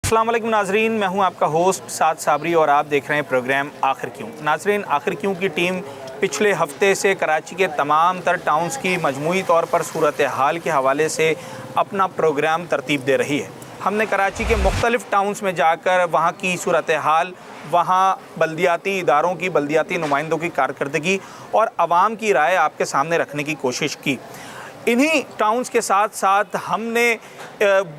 अस्सलाम वालेकुम नाजरीन, मैं हूं आपका होस्ट साद साबरी और आप देख रहे हैं प्रोग्राम आखिर क्यों। नाजरीन, आखिर क्यों की टीम पिछले हफ्ते से कराची के तमाम तर टाउन्स की मजमूई तौर पर सूरत हाल के हवाले से अपना प्रोग्राम तरतीब दे रही है। हमने कराची के मुख्तलिफ़ टाउन्स में जाकर वहाँ की सूरत हाल, वहाँ बल्दियाती इदारों की, बल्दियाती नुमाइंदों की कारकर्दगी और आवाम की राय आपके सामने रखने की कोशिश की। इन्हीं टाउन्स के साथ साथ हमने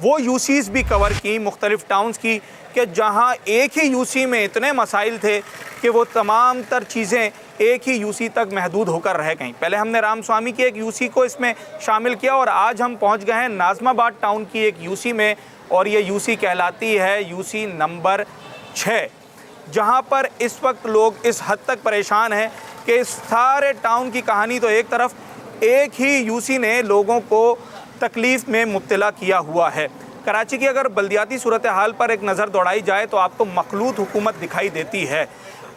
वो यूसीज़ भी कवर की मुख्तलिफ़ टाउन्स की कि जहाँ एक ही यूसी में इतने मसाइल थे कि वो तमाम तर चीज़ें एक ही यूसी तक महदूद होकर रह गईं। पहले हमने रामस्वामी की एक यूसी को इसमें शामिल किया और आज हम पहुँच गए हैं नाज़माबाद टाउन की एक यूसी में, और ये यूसी कहलाती है यूसी नंबर 6, जहाँ पर इस वक्त लोग इस हद तक परेशान हैं कि इस सारे टाउन की कहानी तो एक तरफ, एक ही यूसी ने लोगों को तकलीफ़ में मुब्तला किया हुआ है। कराची की अगर बल्दियाती सूरत हाल पर एक नज़र दौड़ाई जाए तो आपको मखलूत हुकूमत दिखाई देती है।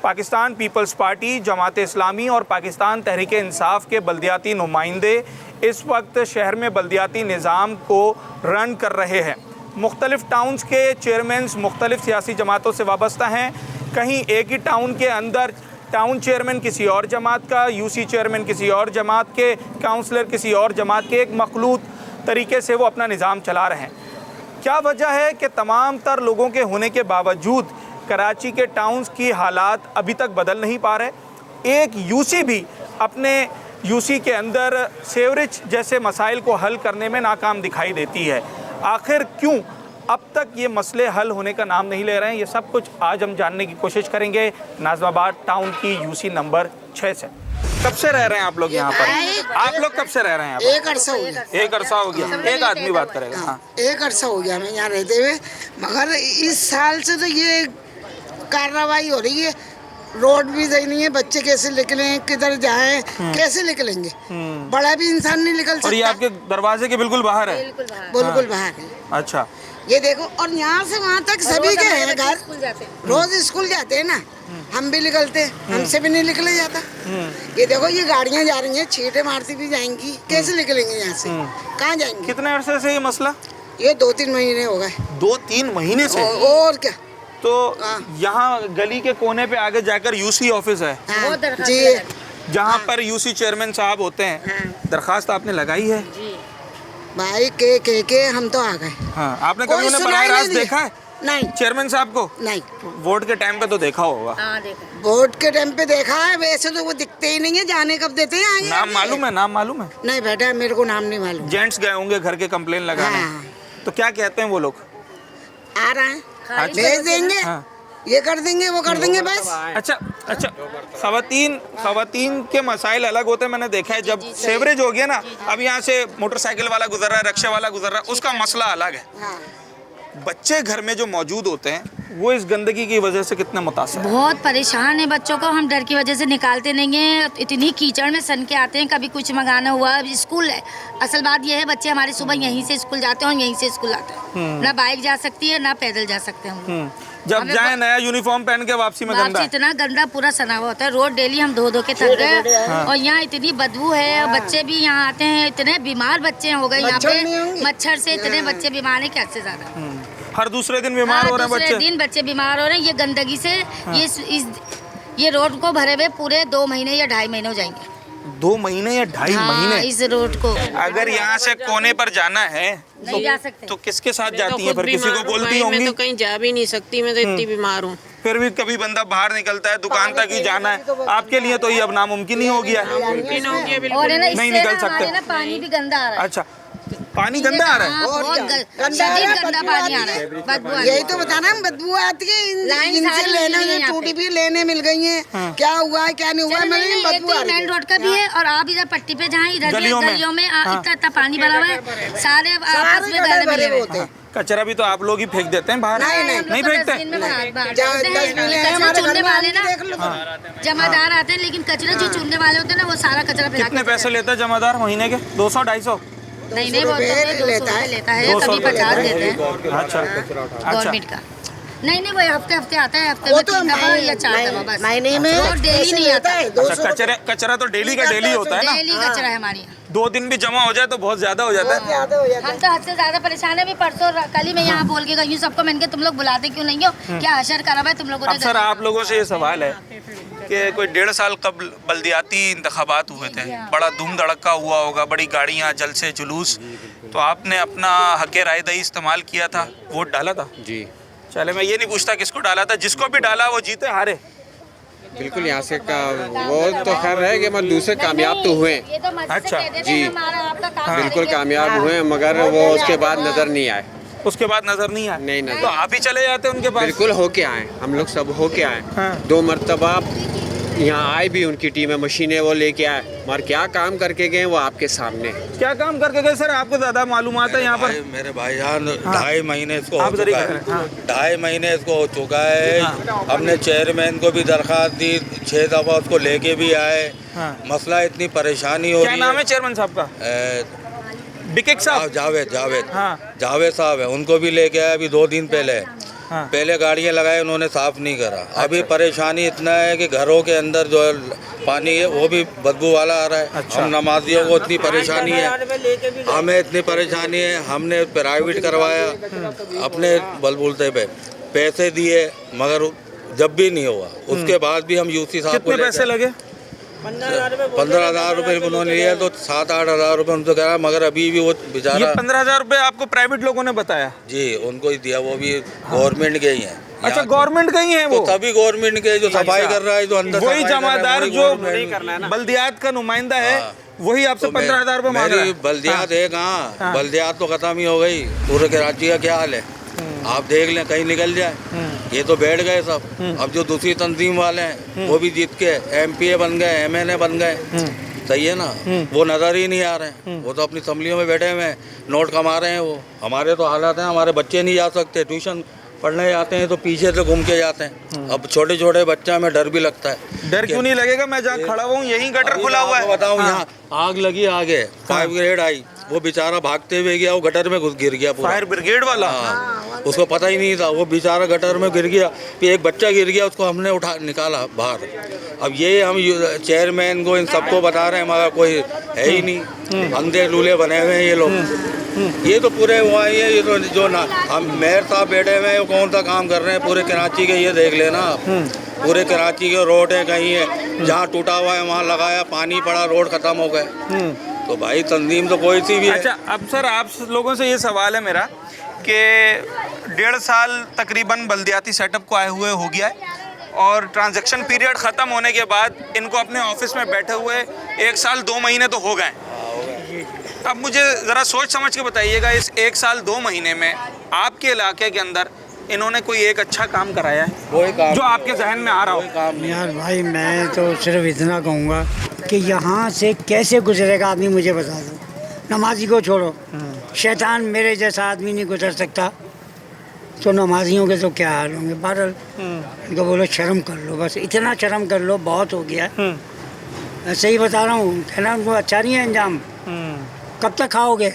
पाकिस्तान पीपल्स पार्टी, जमात इस्लामी और पाकिस्तान तहरीक इंसाफ के बल्दियाती नुमाइंदे इस वक्त शहर में बल्दियाती निज़ाम को रन कर रहे हैं। मुख्तलिफ़ टाउन्स के चेयरमैन मुख्तलिफ़ सियासी जमातों से वाबस्ता हैं। कहीं एक ही टाउन के अंदर टाउन चेयरमैन किसी और जमात का, यूसी चेयरमैन किसी और जमात के, काउंसलर किसी और जमात के, एक मखलूत तरीके से वो अपना निज़ाम चला रहे हैं। क्या वजह है कि तमाम तर लोगों के होने के बावजूद कराची के टाउन्स की हालात अभी तक बदल नहीं पा रहे? एक यूसी भी अपने यूसी के अंदर सेवरेज जैसे मसाइल को हल करने में नाकाम दिखाई देती है। आखिर क्यों अब तक ये मसले हल होने का नाम नहीं ले रहे हैं? ये सब कुछ आज हम जानने की कोशिश करेंगे नाज़माबाद टाउन की यूसी नंबर 6 से। कब से रह रहे हैं आप लोग यहाँ पर? आप लोग कब से रह रहे हैं यहाँ पर? एक अरसा हो गया। एक अरसा हो गया। एक आदमी बात करेगा। हाँ, एक अरसा हो गया हमें यहाँ रहते हुए, मगर इस साल से तो ये कार्रवाई हो रही है। रोड भी सही नहीं है, बच्चे कैसे निकलें, किधर जाएं, कैसे निकलेंगे? बड़ा भी इंसान नहीं निकल सकता। और ये आपके दरवाजे के बिल्कुल बाहर है? बिल्कुल बाहर है। अच्छा, ये देखो, और यहाँ से वहाँ तक सभी के हैं घर, रोज स्कूल जाते हैं ना, हम भी निकलते हैं, हमसे भी नहीं निकले जाता। ये देखो, ये गाड़ियाँ जा रही हैं, छींटे मारती भी जाएंगी, कैसे निकलेंगे यहाँ से? कहाँ जाएंगे? कितने अरसे से ये मसला? ये 2-3 महीने हो गए। 2-3 महीने से? और क्या। तो यहाँ गली के कोने पे आगे जाकर यूसी ऑफिस है जी, जहाँ पर यूसी चेयरमैन साहब होते हैं। दरखास्त आपने लगाई है? भाई के हम तो आ गए। हाँ, आपने कभी उन्हें बराह रास्त देखा है? नहीं। चेयरमैन साहब को? नहीं। वोट के टाइम पे तो देखा होगा। वोट के टाइम पे देखा है, वैसे तो वो दिखते ही नहीं है। जाने कब देते हैं आगे? नाम मालूम है? नाम मालूम है? नहीं बेटा, मेरे को नाम नहीं मालूम। जेंट्स गए होंगे घर के कंप्लेन लगाने। हाँ। तो क्या कहते हैं वो लोग? आ रहे हैं, भेज देंगे। हाँ। ये कर देंगे, वो कर देंगे, बस। अच्छा, खवातीन के मसाइल अलग होते हैं। मैंने देखा है जब सेवरेज हो गया ना, अब यहाँ से मोटरसाइकिल वाला गुजर रहा है, रिक्शा वाला गुजर रहा है, उसका मसला अलग है। हाँ। बच्चे घर में जो मौजूद होते हैं वो इस गंदगी की वजह से कितने मुतासर हैं? बहुत परेशान है बच्चों को। हम डर की वजह से निकालते नहीं हैं। इतनी कीचड़ में सन के आते हैं, कभी कुछ मंगाना हुआ। स्कूल है, असल बात यह है, बच्चे हमारे सुबह यहीं से स्कूल जाते हैं और यहीं से स्कूल आते हैं। ना बाइक जा सकती है, ना पैदल जा सकते हैं हम लोग। जब जाए नया यूनिफॉर्म पहन के वापसी में गंदा, इतना गंदा पूरा सना हुआ होता है। रोड डेली हम धो के थक गए। और यहाँ इतनी बदबू है, बच्चे भी यहाँ आते हैं, इतने बीमार बच्चे हो गए यहाँ पे मच्छर से। इतने बच्चे बीमार हैं कि हद से ज्यादा। हर दूसरे दिन बीमार हो रहे हैं बच्चे। दूसरे दिन बच्चे बीमार हो रहे हैं ये गंदगी से। ये रोड को भरे हुए पूरे 2 महीने या 2.5 महीने हो जाएंगे। 2 महीने या 2.5 महीने इस रोड को अगर यहाँ से कोने पर जाना है नहीं जा सकते। तो किसके साथ जाती है? फिर किसी को बोलती होंगी? मैं तो कहीं जा भी नहीं सकती, मैं तो इतनी बीमार हूँ। फिर भी कभी बंदा बाहर निकलता है, दुकान तक ही जाना है। आपके लिए तो ये अब नामुमकिन ही हो गया है। और नहीं निकल सकते। पानी भी गंदा आ रहा है। अच्छा, पानी गंदा आ रहा है? गंदा पानी आ रहा है, बदबू आ रही है। यही तो बताना, बदबू आती है। इनसे लेने टूटी भी लेने मिल गई है। क्या हुआ है, क्या नहीं हुआ, बदबू आ रही है। मेन रोड का भी है और आप इधर पट्टी पे जहाँ इधर गलियों में इतना पानी भरा हुआ है। सारे आपस में गले मिले हुए हैं। कचरा भी तो आप लोग ही फेंक देते हैं बाहर? नहीं फेंकते? चुनने वाले ना जमादार आते हैं, लेकिन कचरा जो चुनने वाले होते हैं ना, वो सारा कचरा फैला। कितने पैसे लेता है जमादार महीने के? 200-250? नहीं, वो तो 200 लेता है, कभी 50 देते हैं। अच्छा, गवर्नमेंट का। नहीं वो हफ्ते हफ्ते आता है, हफ्ते वो में तो 3 दफा या 4 दफा बस। महीने में रोज डेली पैसे नहीं लेता आता है, अच्छा 200 कचरा तो डेली का डेली होता है ना, डेली कचरा है हमारे यहाँ। 2 दिन भी जमा हो जाए तो बहुत ज्यादा हो जाता है। ज्यादा हो जाता हम है। तो हद से ज्यादा परेशान है। भी परसों कल ही मैं यहाँ बोल के गई हूँ सबको, मैंने कहा तुम लोग बुलाते क्यों नहीं हो, क्या हशर करा हुआ है तुम लोगों ने। अब सर आप लोगों से ये सवाल है कि कोई 1.5 साल कबल बल्दियाती इंतखाबात हुए थे, बड़ा धूम धड़का हुआ होगा, बड़ी गाड़ियाँ, जलसे जुलूस, तो आपने अपना हक़ राय दही इस्तेमाल किया था, वोट डाला था? जी चले मैं ये नहीं पूछता किसको डाला था, जिसको भी डाला वो जीते हारे। बिल्कुल। यहाँ से का वो तो खैर है कि मतलब दूसरे कामयाब तो हुए, ये तो मस्जिद से अच्छा, कह देते जी। हैं, हमारा आपका काम बिल्कुल करेंगे। कामयाब हुए, मगर वो उसके बाद नज़र नहीं आए। उसके बाद नजर नहीं आया? नहीं नजर। तो आप ही चले जाते उनके पास? बिल्कुल होके आए, हम लोग सब होके आए। हाँ। 2 मरतबा यहाँ आए भी, उनकी टीम है, मशीनें वो लेके आए, मगर क्या काम करके गए वो आपके सामने। क्या काम करके गए सर, आपको ज्यादा मालूमात है यहाँ पर? मेरे भाईजान 2.5 महीने इसको हो आप जरा चुका इधर है, हैं, हाँ। 2.5 महीने इसको हो चुका है। हमने चेयरमैन को भी दरखास्त दी, 6 दफ़ा उसको लेके भी आए। हाँ। मसला इतनी परेशानी हो क्या रही नाम है चेयरमैन साहब का? बिकेक साहब? जावेद जावेद हाँ। जावेद साहब है, उनको भी लेके आए अभी 2 दिन पहले। हाँ। पहले गाड़ियाँ लगाए उन्होंने साफ़ नहीं करा। अभी परेशानी इतना है कि घरों के अंदर जो है पानी है वो भी बदबू वाला आ रहा है। अच्छा। हम नमाजियों को इतनी परेशानी है, हमें इतनी परेशानी है, हमने प्राइवेट करवाया अपने बलबूते पे, पैसे दिए मगर जब भी नहीं हुआ। उसके बाद भी हम यूसी साहब को कितने पैसे लगे? 15,000 रुपये उन्होंने लिया, तो 7-8 हज़ार रुपये उनको कहा, मगर अभी भी वो ये बेचारा 15,000 रुपए आपको प्राइवेट लोगों ने बताया? जी उनको ही दिया, वो भी गवर्नमेंट के ही हैं। अच्छा यहाँ गवर्नमेंट का ही है तो वो? तभी गवर्नमेंट के जो सफाई कर रहा है, जो अंदर वही सफाई कर रहा है, जमादार वही जो government। बल्दियात का नुमाइंदा है हाँ। वही आपसे तो 15,000 रुपए मांग रहा मेरी है? बल्दियात है कहाँ? हाँ। बल्दियात तो खत्म ही हो गई। पूरे कराची का क्या हाल है आप देख लें, कहीं निकल जाए। ये तो बैठ गए सब। अब जो दूसरी तंजीम वाले हैं वो भी जीत के MPA बन गए, MNA बन गए। सही है ना, वो नज़र ही नहीं आ रहे हैं। वो तो अपनी असम्बलियों में बैठे हुए हैं, नोट कमा रहे हैं। वो हमारे तो हालात हैं, हमारे बच्चे नहीं जा सकते, ट्यूशन पढ़ने जाते हैं तो पीछे से घूम के जाते हैं। अब छोटे छोटे बच्चा में डर भी लगता है। डर क्यों नहीं लगेगा? मैं जहाँ खड़ा हुआ हूँ यहीं गटर खुला हुआ है। बताऊँ, हाँ। यहाँ आग लगी, आगे 5 ग्रेड आई, वो बेचारा भागते हुए गया, वो गटर में घुस गिर गया पूरा। फायर ब्रिगेड वाला? हाँ, उसको पता ही नहीं था, वो बेचारा गटर में गिर गया। फिर एक बच्चा गिर गया, उसको हमने उठा निकाला बाहर। अब ये हम चेयरमैन को इन सबको बता रहे हैं, मगर कोई है ही नहीं, अंधे लूले बने हुए हैं ये लोग। ये तो पूरे हुआ ही है, ये तो जो ना हम मेयर साहब बैठे हुए हैं, वो कौन सा काम कर रहे हैं पूरे कराची के, ये देख लेना आप। पूरे कराची के रोड है, कहीं है जहाँ टूटा हुआ है वहाँ लगाया, पानी पड़ा, रोड खत्म हो गए। तो भाई तंजीम तो कोई सी भी है। अच्छा अब सर आप लोगों से ये सवाल है मेरा कि 1.5 साल तकरीबन बल्दियाती सेटअप को आए हुए हो गया है और ट्रांजैक्शन पीरियड ख़त्म होने के बाद इनको अपने ऑफिस में बैठे हुए 1 साल 2 महीने तो हो गए। अब मुझे ज़रा सोच समझ के बताइएगा, इस 1 साल 2 महीने में आपके इलाके के अंदर इन्होंने कोई एक अच्छा काम कराया है कोई काम जो आपके जहन में आ रहा हो? यार भाई मैं तो सिर्फ इतना कहूँगा कि यहाँ से कैसे गुजरेगा आदमी मुझे बता दो। नमाजी को छोड़ो, शैतान मेरे जैसा आदमी नहीं गुजर सकता, तो नमाजियों के तो क्या हाल होंगे। बहरहाल इनको बोलो शर्म कर लो, बस इतना शर्म कर लो, बहुत हो गया। ऐसे ही बता रहा हूँ, कहना उनको अच्छा नहीं है अंजाम। कब तक खाओगे?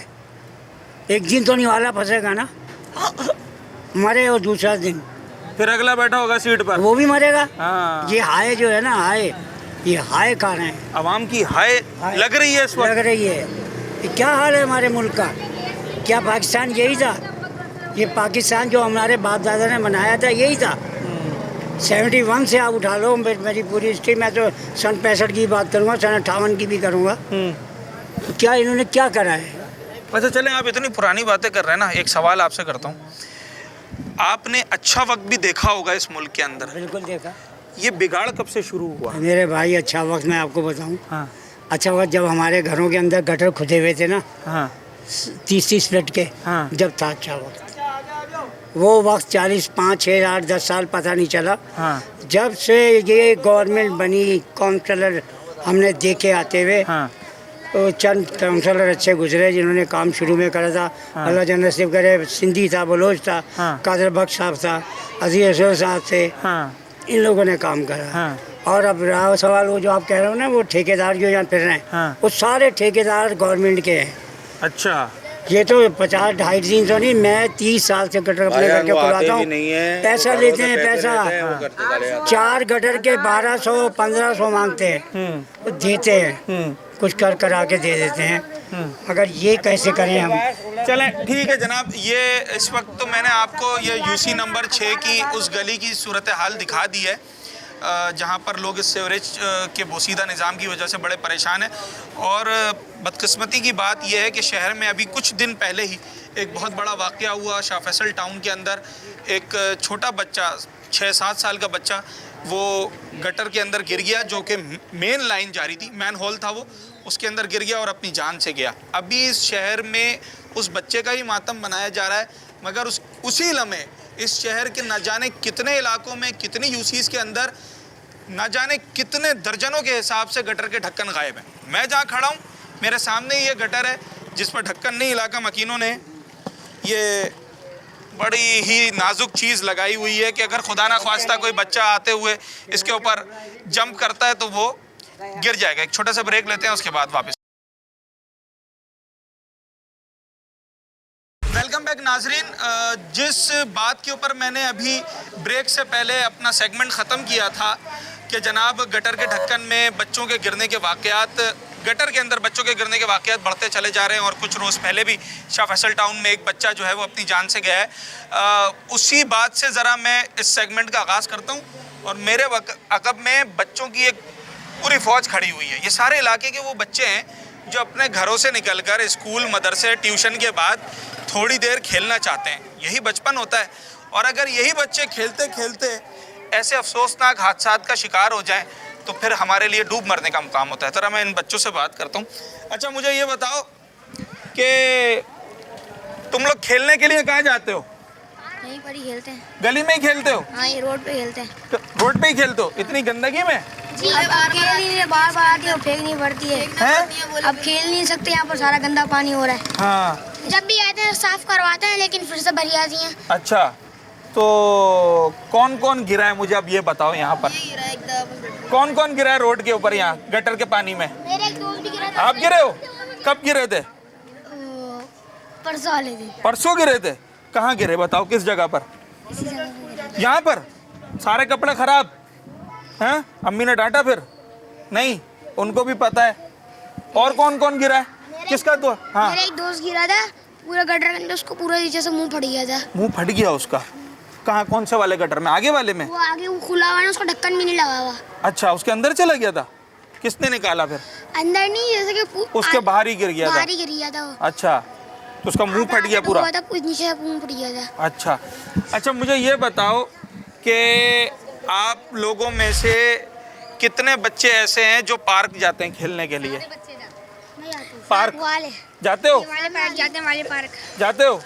एक दिन तो निवाला फंसेगा ना, मरे और दूसरा दिन फिर अगला बैठा होगा सीट पर, वो भी मरेगा। हाँ। ये हाय जो है ना, हाय, ये हाय खा रहे हैं, आवाम की हाय लग रही है इस वक्त। लग रही है। ये क्या हाल है हमारे मुल्क का? क्या पाकिस्तान यही था? ये पाकिस्तान जो हमारे बाप दादा ने बनाया था यही था। 71 से आप उठा लो, मेरी पूरी हिस्ट्री, मैं तो सन 65 की बात करूँगा, सन 58 की भी करूँगा। तो क्या इन्होंने क्या करा है? अच्छा चलें, आप इतनी पुरानी बातें कर रहे हैं ना, एक सवाल आपसे करता हूँ। आपने अच्छा वक्त भी देखा होगा इस मुल्क के अंदर, बिल्कुल देखा। ये बिगाड़ कब से शुरू हुआ? मेरे भाई अच्छा वक्त मैं आपको बताऊँ, हाँ अच्छा वक्त जब हमारे घरों के अंदर गटर खुदे हुए थे ना, हाँ 30-30 फीट के, हाँ। जब था अच्छा वक्त। वो वक्त 40, 5, 6, 8, 10 साल पता नहीं चला। हाँ जब से ये गवर्नमेंट बनी, काउंसलर हमने देखे आते हुए, हाँ तो चंद काउंसलर अच्छे गुजरे जिन्होंने काम शुरू में करा था। हाँ। अल्लाह जन्नत नसीब करे, सिंधी था, बलोच था, हाँ। कादर बख्श साहब था, अजीज अशर साहब थे, हाँ इन लोगों ने काम करा। हाँ। और अब रहा सवाल वो जो आप कह रहे हो ना, वो ठेकेदार जो यहाँ फिर रहे हैं, हाँ। वो सारे ठेकेदार गवर्नमेंट के हैं। अच्छा ये तो 50-250 तो नहीं, मैं 30 साल से गटर अपने घर के खुलाता हूँ। पैसा लेते हैं, पैसा 4 गटर के 1200-1500 मांगते हैं, तो देते हैं, कुछ करा के दे देते हैं। अगर ये कैसे करें हम? चलें ठीक है जनाब, ये इस वक्त तो मैंने आपको ये यूसी नंबर 6 की उस गली की सूरत हाल दिखा दी है जहाँ पर लोग इस सीवरेज के बोसीदा निज़ाम की वजह से बड़े परेशान हैं। और बदकिस्मती की बात यह है कि शहर में अभी कुछ दिन पहले ही एक बहुत बड़ा वाक़या हुआ शाह फैसल टाउन के अंदर। एक छोटा बच्चा 6-7 साल का बच्चा वो गटर के अंदर गिर गया, जो कि मेन लाइन जारी थी, मैन होल था वो, उसके अंदर गिर गया और अपनी जान से गया। अभी इस शहर में उस बच्चे का ही मातम बनाया जा रहा है, मगर उसी लम्हे इस शहर के न जाने कितने इलाकों में, कितनी यूसीज़ के अंदर न जाने कितने दर्जनों के हिसाब से गटर के ढक्कन गायब हैं। मैं जहाँ खड़ा हूँ मेरे सामने ये गटर है जिस पर ढक्कन नहीं, इलाका मकीनों ने ये बड़ी ही नाजुक चीज़ लगाई हुई है कि अगर खुदा ना ख्वास्ता कोई बच्चा आते हुए इसके ऊपर जंप करता है तो वो गिर जाएगा। एक छोटा सा ब्रेक लेते हैं, उसके बाद वापस। वेलकम बैक नाजरीन, जिस बात के ऊपर मैंने अभी ब्रेक से पहले अपना सेगमेंट ख़त्म किया था कि जनाब गटर के ढक्कन में बच्चों के गिरने के वाक़यात, गटर के अंदर बच्चों के गिरने के वाक़यात बढ़ते चले जा रहे हैं। और कुछ रोज़ पहले भी शाह फैसल टाउन में एक बच्चा जो है वो अपनी जान से गया है। उसी बात से ज़रा मैं इस सेगमेंट का आगाज़ करता हूँ। और मेरे अक़ब में बच्चों की एक पूरी फ़ौज खड़ी हुई है। ये सारे इलाके के वो बच्चे हैं जो अपने घरों से निकलकर स्कूल, मदरसे, ट्यूशन के बाद थोड़ी देर खेलना चाहते हैं। यही बचपन होता है। और अगर यही बच्चे खेलते खेलते ऐसे अफसोसनाक हादसात का शिकार हो जाएं तो फिर हमारे लिए डूब मरने का मुकाम होता है। तरह मैं इन बच्चों से बात करता हूँ। अच्छा, मुझे ये बताओ कि तुम लोग खेलने के लिए कहाँ जाते हो? यहीं पर ही खेलते हैं। गली में ही खेलते हो? हाँ, ये रोड पे खेलते हैं। तो रोड पे ही खेलते हो इतनी गंदगी में? जी, अब खेल नहीं रहे, बार आके फेंकनी पड़ती है। अब खेल नहीं सकते, यहाँ पर सारा गंदा पानी हो रहा है। हाँ, जब भी आते हैं साफ करवाते हैं, लेकिन फिर से भरी आती हैं। अच्छा, तो कौन कौन गिरा है मुझे अब ये बताओ यहाँ पर? कौन कौन गिरा है रोड के ऊपर यहाँ गटर के पानी में? मेरे एक दोस्त भी गिरा था। आप गिरे हो? कब गिरे थे? परसों वाले दिन। परसों गिरे थे? कहाँ गिरे बताओ, किस जगह पर? इसी जगह पे गिरा। यहाँ पर? सारे कपड़े खराब हैं? अम्मी ने डांटा फिर? नहीं, उनको भी पता है। और कौन कौन गिरा है? किसका तो? हाँ, मेरा एक दोस्त गिरा था, पूरा गटर के अंदर उसको पूरा नीचे से मुंह फट गया था। मुंह फट गया उसका? कहाँ, कौन से वाले गटर में? आगे वाले में? वो आगे वो खुला हुआ है, उसका ढक्कन भी नहीं लगा हुआ। अच्छा, उसके अंदर चला गया था? किसने निकाला फिर? अंदर नहीं, जैसे कि उसके बाहर ही गिर गया था? बाहर ही गिर गया था वो। अच्छा, तो उसका मुंह फट गया पूरा? कुछ नीचे मुंह फट गया था। अच्छा अच्छा, मुझे ये बताओ कि आप लोगों में से कितने बच्चे ऐसे हैं जो पार्क जाते हैं खेलने के लिए? पार्क वाले जाते हो? वाले पार्क जाते हैं, वाले पार्क जाते हो?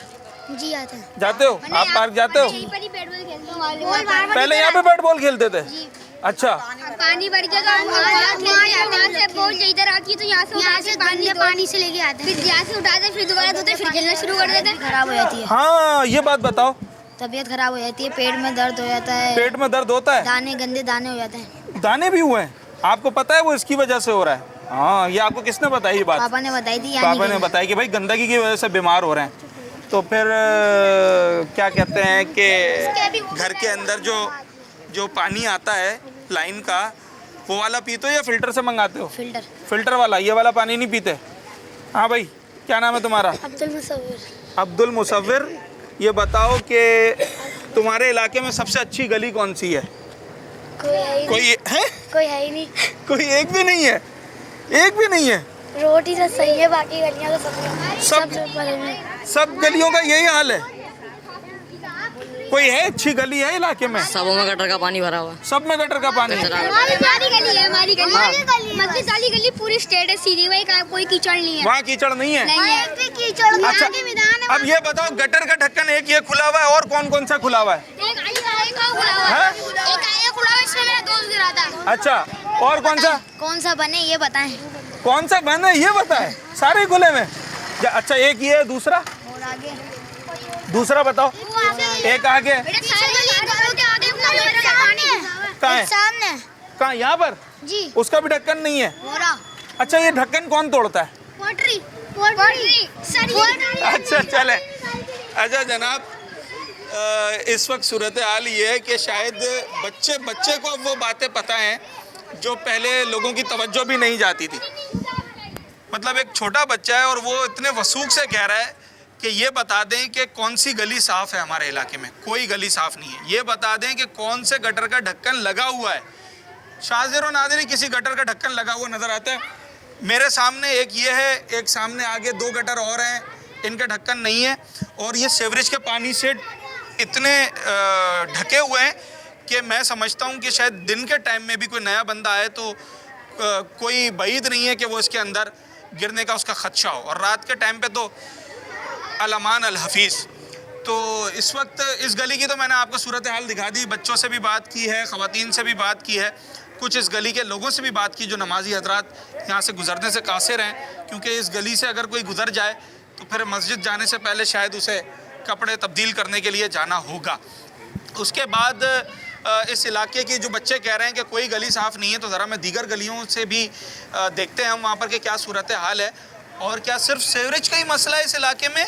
जी आते हैं। जाते हो आप पार्क जाते हो? यहीं पर ही बैट बॉल खेलते हैं। पहले यहाँ पे बैट बॉल खेलते थे? अच्छा, पानी भर गया तो हम वहाँ से बॉल इधर आती है तो यहाँ से पानी से लेके आते हैं, फिर यहाँ से उठाते हैं, फिर दोबारा धोते हैं, फिर खेलना शुरू कर देते हैं। खराब हो जाती है। हाँ, ये बात बताओ। तबीयत खराब हो जाती है, पेट में दर्द हो जाता है, पेट में दर्द होता है? दाने, गंदे दाने हो जाते हैं। दाने भी हुए हैं? आपको पता है वो इसकी वजह से हो रहा है? हाँ, ये आपको किसने बताई ये बात? पापा ने बताई थी। पापा ने बताया कि भाई गंदगी की वजह से बीमार हो रहे हैं। तो फिर क्या कहते हैं कि घर के अंदर जो पानी आता है लाइन का, वो वाला पीते हो या फिल्टर से मंगाते हो? फिल्टर। फिल्टर वाला, ये वाला पानी नहीं पीते? हाँ भाई, क्या नाम है तुम्हारा? अब्दुल मुसव्विर। अब्दुल मुसव्विर, ये बताओ कि तुम्हारे इलाके में सबसे अच्छी गली कौन सी है? कोई है? कोई है ही नहीं। कोई एक भी नहीं है? एक भी नहीं है? रोड ही सब सही है, बाकी गलियाँ तो सब गलियों का यही हाल है? कोई है अच्छी गली है इलाके में? सबों में गटर का पानी भरा हुआ। सब में गटर का पानी? हमारी गली है, हमारी गली। मस्जिद वाली गली पूरी स्ट्रेट है, सीधी, वही कोई कीचड़ नहीं है। वहाँ कीचड़ नहीं है? कीचड़ नहीं। अच्छा, अब ये बताओ गटर का ढक्कन एक ये खुला हुआ है और कौन कौन सा खुला हुआ है? एक खुला हुआ है, इसमें मेरा दोस्त गिरा था। अच्छा, और कौन सा बने ये बताएं? कौन सा बंद है ये बताएं? सारे खुले में? अच्छा, एक ये है, दूसरा? और आगे दूसरा बताओ। एक आगे कहाँ है? सामने। कहाँ? यहाँ पर? जी। उसका भी ढक्कन नहीं है? हो रहा। अच्छा, ये ढक्कन कौन तोड़ता है? पोट्री। अच्छा चले। अच्छा जनाब, इस वक्त सूरत हाल ये है कि शायद बच्चे को वो बातें पता हैं जो पहले लोगों की तवज्जो भी नहीं जाती थी। मतलब एक छोटा बच्चा है और वो इतने वसूख से कह रहा है कि ये बता दें कि कौन सी गली साफ़ है हमारे इलाके में। कोई गली साफ़ नहीं है। ये बता दें कि कौन से गटर का ढक्कन लगा हुआ है। शाज़िर और नाज़रीन, किसी गटर का ढक्कन लगा हुआ नज़र आता है? मेरे सामने एक ये है, एक सामने आगे 2 गटर और हैं, इनका ढक्कन नहीं है। और ये सीवरेज के पानी से इतने ढके हुए हैं कि मैं समझता हूँ कि शायद दिन के टाइम में भी कोई नया बंदा आए तो कोई बईद नहीं है कि वो इसके अंदर गिरने का उसका ख़दशा हो। और रात के टाइम पे तो अल-अमान अल-हफीज़। तो इस वक्त इस गली की तो मैंने आपको सूरत हाल दिखा दी। बच्चों से भी बात की है, ख़वातीन से भी बात की है, कुछ इस गली के लोगों से भी बात की जो नमाजी हजरात यहाँ से गुज़रने से कासिर हैं, क्योंकि इस गली से अगर कोई गुज़र जाए तो फिर मस्जिद जाने से पहले शायद उसे कपड़े तब्दील करने के लिए जाना होगा। उसके बाद इस इलाके के जो बच्चे कह रहे हैं कि कोई गली साफ़ नहीं है, तो ज़रा मैं दीगर गलियों से भी देखते हैं हम वहाँ पर कि क्या सूरत हाल है और क्या सिर्फ सीवरेज का ही मसला है इस इलाके में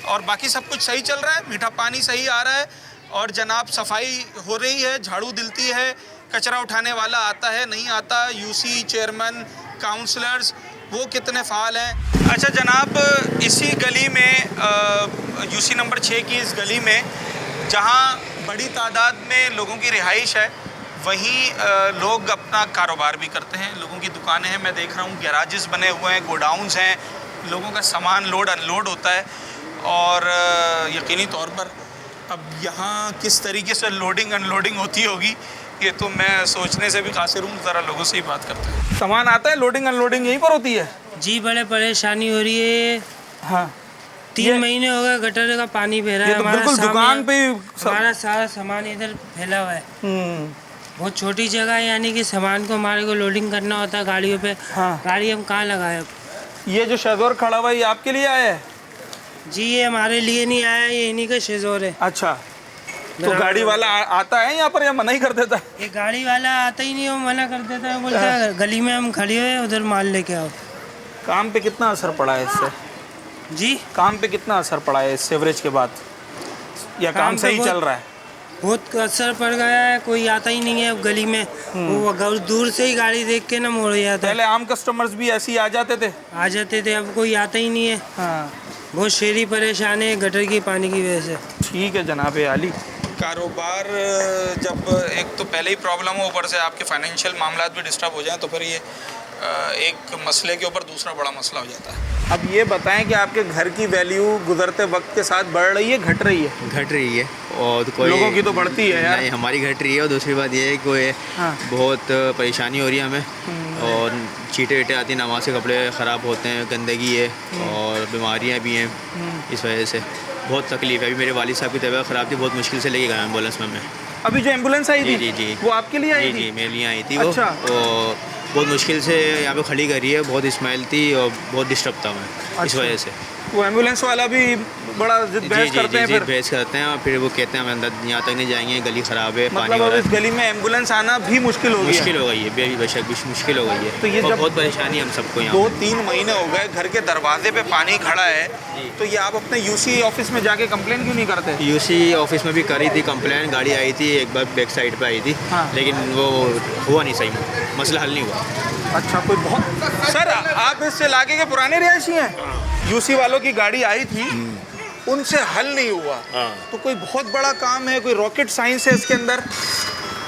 और बाकी सब कुछ सही चल रहा है, मीठा पानी सही आ रहा है और जनाब सफाई हो रही है, झाड़ू दिलती है, कचरा उठाने वाला आता है नहीं आता, यूसी चेयरमैन काउंसलर्स वो कितने फ़ाल हैं। अच्छा जनाब, इसी गली में यूसी नंबर 6 की इस गली में जहाँ बड़ी तादाद में लोगों की रिहाइश है, वहीं लोग अपना कारोबार भी करते हैं, लोगों की दुकानें हैं। मैं देख रहा हूँ गैराजेस बने हुए हैं, गोडाउन्स हैं, लोगों का सामान लोड अनलोड होता है और यकीनी तौर पर अब यहाँ किस तरीके से लोडिंग अनलोडिंग होती होगी ये तो मैं सोचने से भी कासिर हूँ। ज़रा लोगों से ही बात करते हैं। सामान आता है, लोडिंग अनलोडिंग यहीं पर होती है? जी, बड़े परेशानी हो रही है। हाँ, 3 महीने हो गए गटर का पानी बह रहा है। तो बिल्कुल दुकान पे हमारा सारा सामान इधर फैला हुआ है। बहुत छोटी जगह है, यानी कि सामान को हमारे को लोडिंग करना होता है गाड़ियों पे। हाँ। गाड़ी हम कहाँ लगाए? ये जो शेज़ोर खड़ा हुआ है ये आपके लिए आया है? जी, ये हमारे लिए नहीं आया, ये इन्हीं का शेज़ोर है। अच्छा, तो गाड़ी वाला आता है यहाँ पर या मना ही कर देता है? ये गाड़ी वाला आता ही नहीं, वो मना कर देता है, बोलता है गली में हम खड़े हुए उधर माल लेके आओ। काम पे कितना असर पड़ा है इससे? जी, काम पे कितना असर पड़ा है इस सीवरेज के बाद, या काम सही चल रहा है? बहुत असर पड़ गया है, कोई आता ही नहीं है अब गली में। वो दूर से ही गाड़ी देख के ना मोड़ जाता है। पहले आम कस्टमर्स भी ऐसे ही आ जाते थे, अब कोई आता ही नहीं है। हाँ, बहुत शहरी परेशान है गटर की पानी की वजह से। ठीक है जनाब अली। कारोबार जब एक तो पहले ही प्रॉब्लम हो, ऊपर से आपके फाइनेंशियल मामला भी डिस्टर्ब हो जाए तो फिर ये एक मसले के ऊपर दूसरा बड़ा मसला हो जाता है। अब ये बताएं कि आपके घर की वैल्यू गुजरते वक्त के साथ बढ़ रही है घट रही है? घट रही है। और कोई लोगों की तो बढ़ती है यार। नहीं, हमारी घट रही है। और दूसरी बात ये है कि बहुत परेशानी हो रही है हमें और चीटे वीटे आती हैं, नमाज के कपड़े ख़राब होते हैं, गंदगी है और बीमारियाँ भी हैं। इस वजह से बहुत तकलीफ है। अभी मेरे वालिद साहब की तबीयत ख़राब थी, बहुत मुश्किल से लेके गया एम्बुलेंस में। अभी जो एम्बुलेंस आई थी? जी जी, वो आपके लिए आई थी? जी, मेरे लिए आई थी। अच्छा। वो बहुत मुश्किल से यहाँ पे खड़ी करी है, बहुत स्मेल थी और बहुत डिस्टर्ब था मैं। अच्छा। इस वजह से वो एम्बुलेंस वाला भी बड़ा बहस करते हैं। फिर बहस करते हैं और फिर वो कहते हैं हम अंदर यहाँ तक नहीं जाएंगे, गली ख़राब है, मतलब पानी इस गली में एम्बुलेंस आना भी मुश्किल हो गई है। बेशक मुश्किल हो गई है। तो ये बहुत परेशानी हम सबको यहाँ 2-3 महीने हो गए घर के दरवाजे पे पानी खड़ा है, तो ये आप अपने यूसी ऑफिस में जाके कंप्लेन क्यों नहीं करते? यूसी ऑफिस में भी करी थी कंप्लेन, गाड़ी आई थी एक बार बैक साइड पे आई थी। हाँ। लेकिन वो हुआ नहीं, सही मसला हल नहीं हुआ। अच्छा, कोई बहुत सर आप इस इलाके के पुराने रिहायशी हैं? यूसी वालों की गाड़ी आई थी, उनसे हल नहीं हुआ। तो कोई बहुत बड़ा काम है, कोई रॉकेट साइंस है इसके अंदर?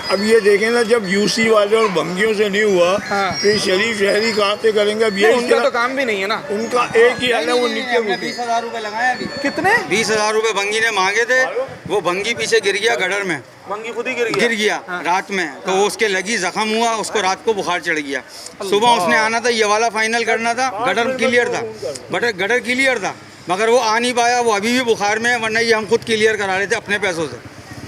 अब ये देखें ना, जब यूसी वाले और भंगियों से नहीं हुआ तो शरीफ शहरी कहाँ से करेंगे? अब ये उनका तो काम भी नहीं है ना, उनका एक ही हाल है, वो नीचे 20,000 रुपए लगाया अभी। कितने? 20,000 रुपए भंगी ने मांगे थे, वो भंगी पीछे गिर गया गटर में। भंगी खुद ही गिर गया रात में। तो उसके लगी जख्म हुआ, उसको रात को बुखार चढ़ गया। सुबह उसने आना था, ये वाला फाइनल करना था, गटर क्लियर था, गटर क्लियर था, मगर वो आ नहीं पाया। वो अभी भी बुखार में है, वरना ये हम खुद क्लियर करा रहे थे अपने पैसों से।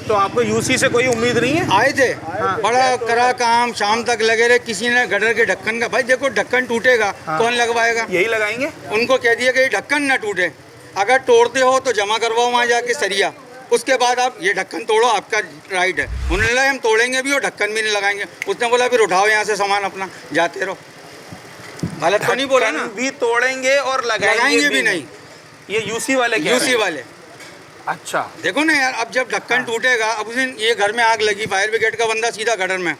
तो आपको यूसी से कोई उम्मीद नहीं है? आए थे, बड़ा करा काम, शाम तक लगे रहे। किसी ने गटर के ढक्कन का, भाई देखो ढक्कन टूटेगा, कौन लगवाएगा? यही लगाएंगे। उनको कह दिया कि ये ढक्कन ना टूटे, अगर तोड़ते हो तो जमा करवाओ वहाँ जाके सरिया, उसके बाद आप ये ढक्कन तोड़ो, आपका राइट है। उन्होंने बोला हम तोड़ेंगे भी और ढक्कन भी नहीं लगाएंगे। उसने बोला फिर उठाओ यहाँ से सामान अपना, जाते रहो। गलत तो नहीं बोला ना, भी तोड़ेंगे और लगाएंगे भी नहीं। ये यूसी वाले कह रहे यूसी हैं। वाले। अच्छा, देखो ना यार, अब जब ढक्कन टूटेगा, अब उस दिन ये घर में आग लगी, फायर ब्रिगेड का बंदा सीधा गटर में,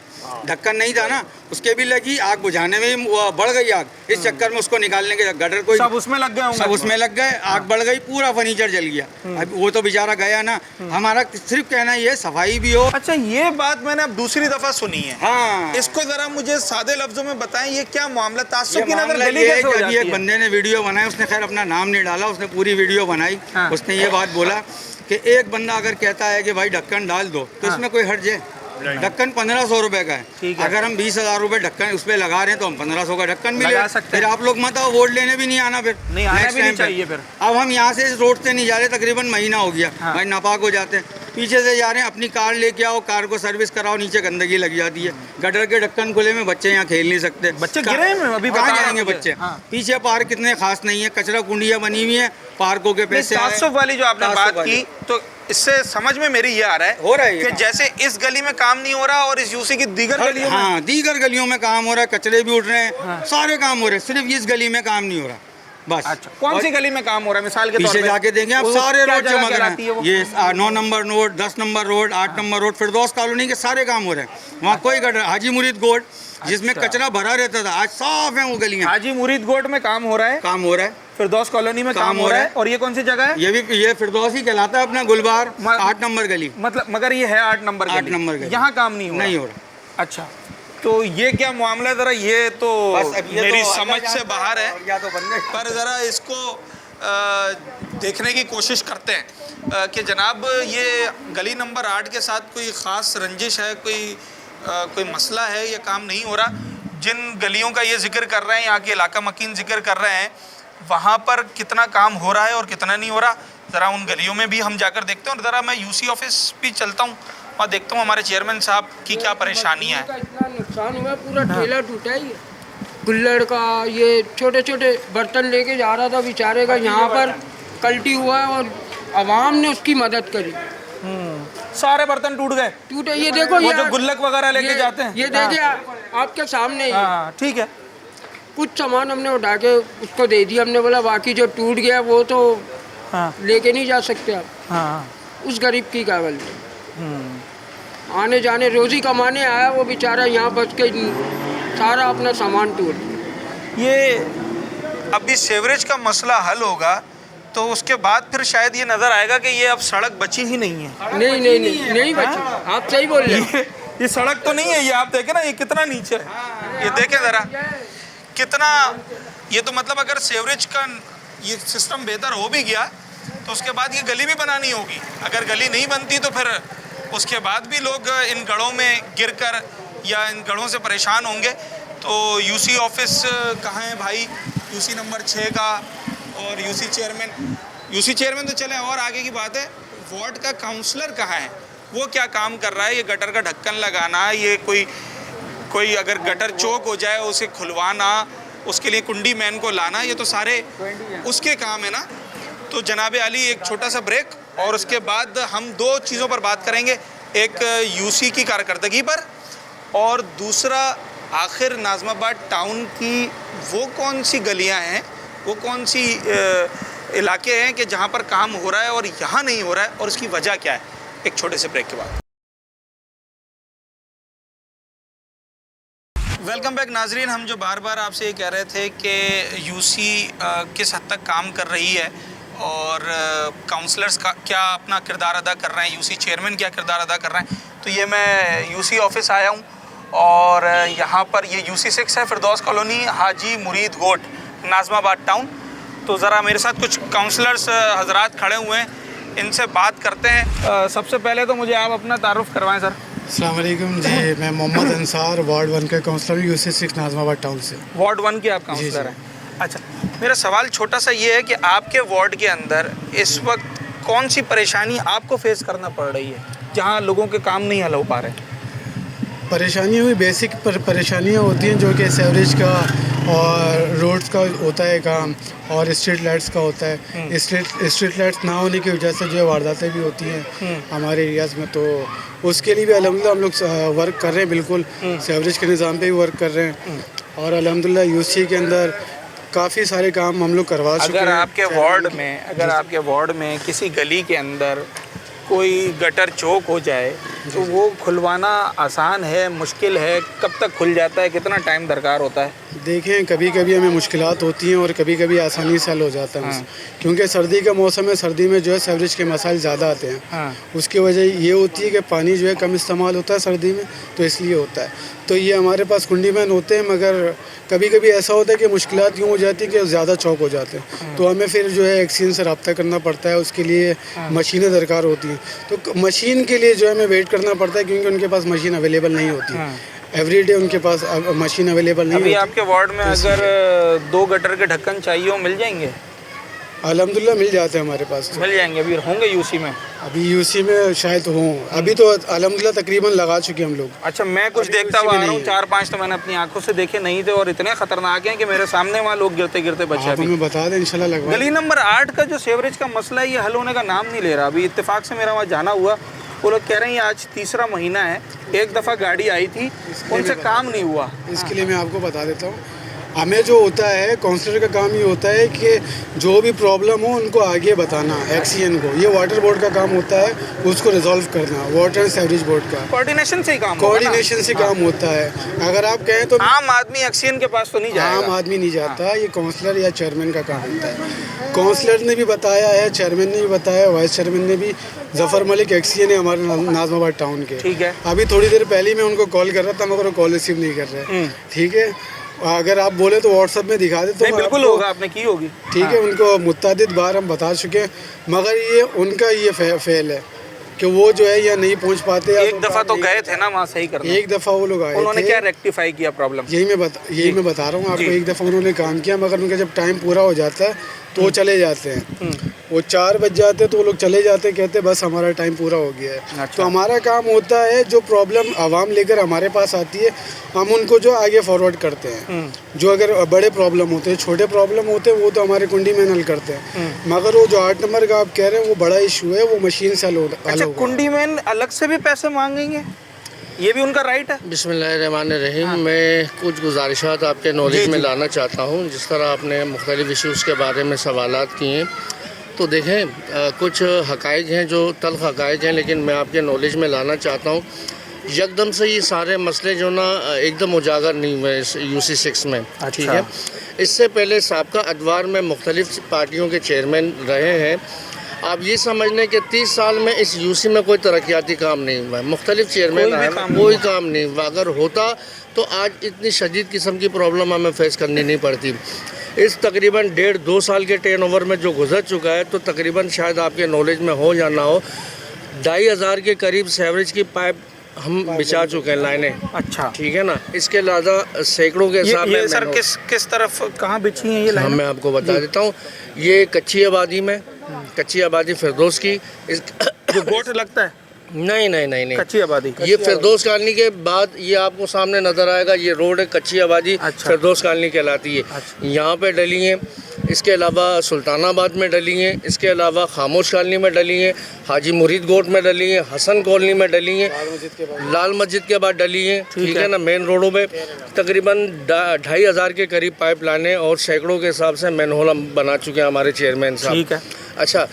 ढक्कन नहीं था ना, उसके भी लगी, आग बुझाने में वो बढ़ गई आग, इस चक्कर में उसको निकालने के गटर को सब उसमें लग गए होंगे। सब उसमें लग गए, आग बढ़ गई, पूरा फर्नीचर जल गया। अब वो तो बेचारा गया ना, हमारा सिर्फ कहना ये सफाई भी हो। अच्छा, ये बात मैंने अब दूसरी दफा सुनी है। हाँ, इसको जरा मुझे सादे लफ्जों में बताएं, ये क्या मामला? तासुब की नजर मामला गली ये है कैसे हो कि जाती अभी एक है? बंदे ने वीडियो बनाई, उसने खैर अपना नाम नहीं डाला, उसने पूरी वीडियो बनाई। उसने ये बात बोला कि एक बंदा अगर कहता है कि भाई ढक्कन डाल दो, तो इसमें कोई हर्ज है? ढक्कन 1500 रुपए का है। अगर हम 20,000 रुपए ढक्कन उस पर लगा रहे हैं तो हम 1500 का ढक्कन मिलेगा। फिर आप लोग मत आओ, वोट लेने भी नहीं आना, फिर नहीं आना भी नहीं चाहिए। फिर अब हम यहाँ से इस रोड से नहीं जा रहे, तकरीबन महीना हो गया, भाई नापाक हो जाते हैं, पीछे से जा रहे हैं, अपनी कार लेके आओ, कार को सर्विस कराओ, नीचे गंदगी लग जाती है, गटर के ढक्कन खुले में बच्चे यहाँ खेल नहीं सकते, बच्चे गिरे हैं, अभी कहाँ बता जाएंगे मुझे। बच्चे? पीछे पार्क कितने खास नहीं है, कचरा कुंडियाँ बनी हुई है, पार्कों के पैसे। तासुब वाली जो आपने बात की, तो इससे समझ में मेरी ये आ रहा है हो रहा है कि जैसे इस गली में काम नहीं हो रहा और इस यूसी की दीगर गलियों में, हाँ, दीगर गलियों में काम हो रहा है, कचरे भी उठ रहे हैं, सारे काम हो रहे हैं, सिर्फ इस गली में काम नहीं हो रहा बस। अच्छा, कौन सी गली में काम हो रहा है? मिसाल के तौर पीछे पे जाके देंगे आप, वो सारे क्या रोड जगह चमक कहलाती है रहे वो? हैं, ये 9 number road, 10 number road, 8 number road, Firdaus colony के सारे काम हो रहे हैं। वहाँ कोई गटर, हाजी मुरीद गोड जिसमें कचरा भरा रहता था, आज साफ है वो गलियाँ। हाजी मुरीद गोड में काम हो रहा है, काम हो रहा है, फिरदौस कॉलोनी में काम हो रहा है। और ये कौन सी जगह है? ये फिरदौस ही कहलाता है अपना, गुलबार 8 नंबर गली, मतलब मगर ये है 8 नंबर 8 नंबर गली, यहाँ काम नहीं हो रहा। अच्छा, तो ये क्या मामला है? जरा ये तो मेरी समझ से बाहर है, पर जरा इसको देखने की कोशिश करते हैं कि जनाब ये गली नंबर 8 के साथ कोई ख़ास रंजिश है, कोई मसला है, ये काम नहीं हो रहा। जिन गलियों का ये जिक्र कर रहे हैं, यहाँ के इलाका मकीन जिक्र कर रहे हैं, वहाँ पर कितना काम हो रहा है और कितना नहीं हो रहा, ज़रा उन गलियों में भी हम जाकर देखते हैं। और ज़रा मैं यूसी ऑफिस भी चलता हूँ और देखता हूँ हमारे चेयरमैन साहब की क्या परेशानियाँ हैं। इतना नुकसान हुआ, पूरा ठेला टूटा ही है, कुल्हड़ का, ये छोटे छोटे बर्तन लेके जा रहा था बेचारे का, यहाँ पर कल्टी हुआ है और आवाम ने उसकी मदद करी। सारे बर्तन टूट गए, टूटे। ये देखो, वो ये जो गुल्लक वगैरह लेके जाते हैं, ये देखिए आपके सामने ही। ठीक है, कुछ सामान हमने उठा के उसको दे दिया, हमने बोला बाकी जो टूट गया वो तो लेके नहीं जा सकते आप। उस गरीब की क्या गलती? आने जाने रोजी कमाने आया वो बेचारा, यहाँ बच के सारा अपना सामान टूट। ये अभी सीवरेज का मसला हल होगा तो उसके बाद फिर शायद ये नज़र आएगा कि ये अब सड़क बची ही नहीं है। नहीं बची, आप सही बोल रहे हैं। ये सड़क तो नहीं है, ये आप देखें ना, ये कितना नीचे है, ये देखें ज़रा कितना। ये तो मतलब अगर सीवरेज का ये सिस्टम बेहतर हो भी गया तो उसके बाद ये गली भी बनानी होगी। अगर गली नहीं बनती तो फिर उसके बाद भी लोग इन गढ़ों में गिरकर या इन गढ़ों से परेशान होंगे। तो यूसी ऑफिस कहाँ है भाई? यूसी नंबर 6 का। और यूसी चेयरमैन तो चले, और आगे की बात है, वार्ड का काउंसलर कहाँ है? वो क्या काम कर रहा है? ये गटर का ढक्कन लगाना, ये कोई अगर गटर चौक हो जाए उसे खुलवाना, उसके लिए कुंडी मैन को लाना, ये तो सारे उसके काम है ना। तो जनाबे आली, एक छोटा सा ब्रेक और उसके बाद हम 2 चीज़ों पर बात करेंगे। एक यूसी की कारकर्दगी पर, और दूसरा आखिर नाज़माबाद टाउन की वो कौन सी गलियां हैं, वो कौन सी इलाके हैं कि जहां पर काम हो रहा है और यहाँ नहीं हो रहा है, और उसकी वजह क्या है। एक छोटे से ब्रेक के बाद वेलकम बैक नाजरीन। हम जो बार बार आपसे ये कह रहे थे कि यूसी किस हद तक काम कर रही है और काउंसलर्स का क्या अपना किरदार अदा कर रहे हैं, यूसी चेयरमैन क्या किरदार अदा कर रहे हैं, तो ये मैं यूसी ऑफिस आया हूँ और यहाँ पर ये यूसी 6 है, फिरदौस कॉलोनी, हाजी मुरीद गोट, नाज़माबाद टाउन। तो ज़रा मेरे साथ कुछ काउंसलर्स हजरात खड़े हुए हैं, इनसे बात करते हैं। सबसे पहले तो मुझे आप अपना तारुफ करवाएं सर। अस्सलाम वालेकुम जी, मैं मोहम्मद अंसार, वार्ड 1 के काउंसलर, यूसी 6 नाज़माबाद टाउन से। वार्ड 1 के आप काउंसलर हैं? अच्छा, मेरा सवाल छोटा सा ये है कि आपके वार्ड के अंदर इस वक्त कौन सी परेशानी आपको फेस करना पड़ रही है जहाँ लोगों के काम नहीं हल हो पा रहे? परेशानी हुई बेसिक परेशानियाँ होती हैं जो कि सीवरेज का और रोड्स का होता है काम, और स्ट्रीट लाइट्स का होता है। स्ट्रीट लाइट्स ना होने की वजह से जो है वारदातें भी होती हैं हमारे एरियाज़ में। तो उसके लिए भी अल्हम्दुलिल्लाह हम लोग वर्क कर रहे हैं, बिल्कुल सीवरेज के निज़ाम पे भी वर्क कर रहे हैं। और अल्हम्दुलिल्लाह यूसी के अंदर काफ़ी सारे काम हम लोग करवा चुके हैं। अगर आपके वार्ड में किसी गली के अंदर कोई गटर चौक हो जाए तो वो खुलवाना आसान है, मुश्किल है, कब तक खुल जाता है, कितना टाइम दरकार होता है? देखें, कभी कभी हमें मुश्किलात होती हैं और कभी कभी आसानी से हल हो जाता है। क्योंकि सर्दी का मौसम है, सर्दी में जो है सीवरेज के मसाइल ज़्यादा आते हैं। उसकी वजह ये होती है कि पानी जो है कम इस्तेमाल होता है सर्दी में, तो इसलिए होता है। तो ये हमारे पास कुंडीमैन होते हैं, मगर कभी कभी ऐसा होता है कि मुश्किलात यूँ हो जाती है कि ज़्यादा चौक हो जाते हैं, तो हमें फिर जो है एक्सीएन से रब्ता करना पड़ता है। उसके लिए मशीनें दरकार होती हैं, तो मशीन के लिए जो है हमें वेट करना पड़ता है, क्योंकि उनके पास मशीन अवेलेबल नहीं होती। एवरीडे उनके पास मशीन अवेलेबल नहीं अभी होती। आपके वार्ड में अगर 2 गटर के ढक्कन चाहिए हो, मिल जाएंगे? अल्हम्दुलिल्लाह मिल जाते हैं हमारे पास। मिल जाएंगे। अभी होंगे यूसी में? अभी यूसी में शायद हों, अभी तो अल्हम्दुलिल्लाह तकरीबन लगा चुके हम लोग। अच्छा, मैं कुछ देखता हुआ आ रहा हूँ, 4-5 तो मैंने अपनी आंखों से देखे नहीं थे और इतने खतरनाक हैं कि मेरे सामने वहाँ लोग गिरते गिरते बचे। आप हमें बता दें, इंशाल्लाह लगवा। गली नंबर 8 का जो सीवरेज का मसला है, ये हल होने का नाम नहीं ले रहा। अभी इत्तेफाक से मेरा वहाँ जाना हुआ, वो लोग कह रहे हैं आज 3रा महीना है, एक दफ़ा गाड़ी आई थी, उनसे काम नहीं हुआ। इसके लिए मैं आपको बता देता हूँ, हमें जो होता है काउंसलर का काम ये होता है कि जो भी प्रॉब्लम हो उनको आगे बताना एक्सीएन को। ये वाटर बोर्ड का काम होता है, उसको रिजॉल्व करना, वाटर एंड सीवरेज बोर्ड का कोऑर्डिनेशन से ही काम काम होता है। अगर आप कहें तो आम आदमी एक्सीएन के पास तो नहीं जाएगा। आम आदमी नहीं जाता, ये काउंसलर या चेयरमैन का काम होता है। काउंसलर ने भी बताया है, चेयरमैन ने भी बताया, वाइस चेयरमैन ने भी। जफ़र मलिक एक्सीएन है हमारे नाज़माबाद टाउन के। ठीक है। अभी थोड़ी देर पहले मैं उनको कॉल कर रहा था, मगर वो कॉल रिसीव नहीं कर रहे। ठीक है, अगर आप बोले तो व्हाट्सएप में दिखा दे तो बिल्कुल होगा, आपने की होगी। ठीक है, उनको मुत्तादिद बार हम बता चुके हैं, मगर ये उनका ये फेल है कि वो जो है या नहीं पहुंच पाते। एक दफ़ा तो गए थे ना वहाँ सही करने। एक दफ़ा वो लोग आए थे। उन्होंने क्या रेक्टिफाई किया प्रॉब्लम? यही मैं बता रहा हूँ आपको। एक दफ़ा उन्होंने काम किया, मगर उनका जब टाइम पूरा हो जाता है तो वो चले जाते हैं। वो 4 बज जाते हैं तो वो लोग चले जाते हैं, कहते हैं बस हमारा टाइम पूरा हो गया है। अच्छा। तो हमारा काम होता है, जो प्रॉब्लम आवाम लेकर हमारे पास आती है, हम उनको जो आगे फॉरवर्ड करते हैं। जो अगर बड़े प्रॉब्लम होते हैं, छोटे प्रॉब्लम होते हैं, वो तो हमारे कुंडी में हल करते हैं। मगर वो जो 8 नंबर का आप कह रहे हैं वो बड़ा इशू है, वो मशीन से हल होगा। अच्छा, कुंडी में अलग से भी पैसे मांगेंगे, ये भी उनका राइट है? बिस्मिल्लाहिर्रहमानिर्रहीम। मैं कुछ गुजारिशात आपके नॉलेज में लाना चाहता हूँ। जिस तरह आपने मुख्तलिफ इशूज़ के बारे में सवालात किए, तो देखें कुछ हक़ाइक़ हैं जो तल्ख़ हक़ाइक़ हैं, लेकिन मैं आपके नॉलेज में लाना चाहता हूँ। यकदम से ये सारे मसले जो ना एकदम उजागर नहीं हुए इस UC 6 में। ठीक है, इससे पहले साबका अदवार में मुख्तलिफ पार्टियों के चेयरमैन रहे हैं। आप ये समझ लें कि 30 साल में इस यूसी में कोई तरक्याती काम नहीं हुआ है। मुख्तलिफ चेयरमैन कोई काम नहीं हुआ। अगर होता तो आज इतनी शदीद किस्म की प्रॉब्लम हमें फेस करनी नहीं पड़ती। इस तकरीबन 1.5-2 साल के टर्न ओवर में जो गुजर चुका है, तो तकरीबन शायद आपके नॉलेज में हो या ना हो, 2,500 के करीब सीवरेज की पाइप हम बिछा चुके हैं, लाइनें। अच्छा, ठीक है ना। इसके अलावा सैकड़ों के हिसाब में सर किस तरफ कहाँ बिछी हैं ये लाइनें? मैं आपको बता देता हूँ। ये कच्ची आबादी में, कच्ची आबादी फिरदौस की जो गोट लगता है, नहीं कच्ची आबादी। ये फिरदौस कॉलोनी के बाद ये आपको सामने नज़र आएगा, ये रोड है, कच्ची आबादी। अच्छा। फिरदौस कॉलोनी कहलाती है। अच्छा। यहाँ पे डली हैं। इसके अलावा सुल्तानाबाद में डली हैं। इसके अलावा खामोश कॉलोनी में डली हैं, हाजी मुरीद गोट में डली हैं, हसन कॉलोनी में डली हैं, लाल मस्जिद के बाद डली हैं। ठीक है ना। मेन रोडों में तकरीबन 2,500 के करीब पाइप लाने और सैकड़ों के हिसाब से मैनहोल हम बना चुके हैं हमारे चेयरमैन साहब। ठीक है। अच्छा,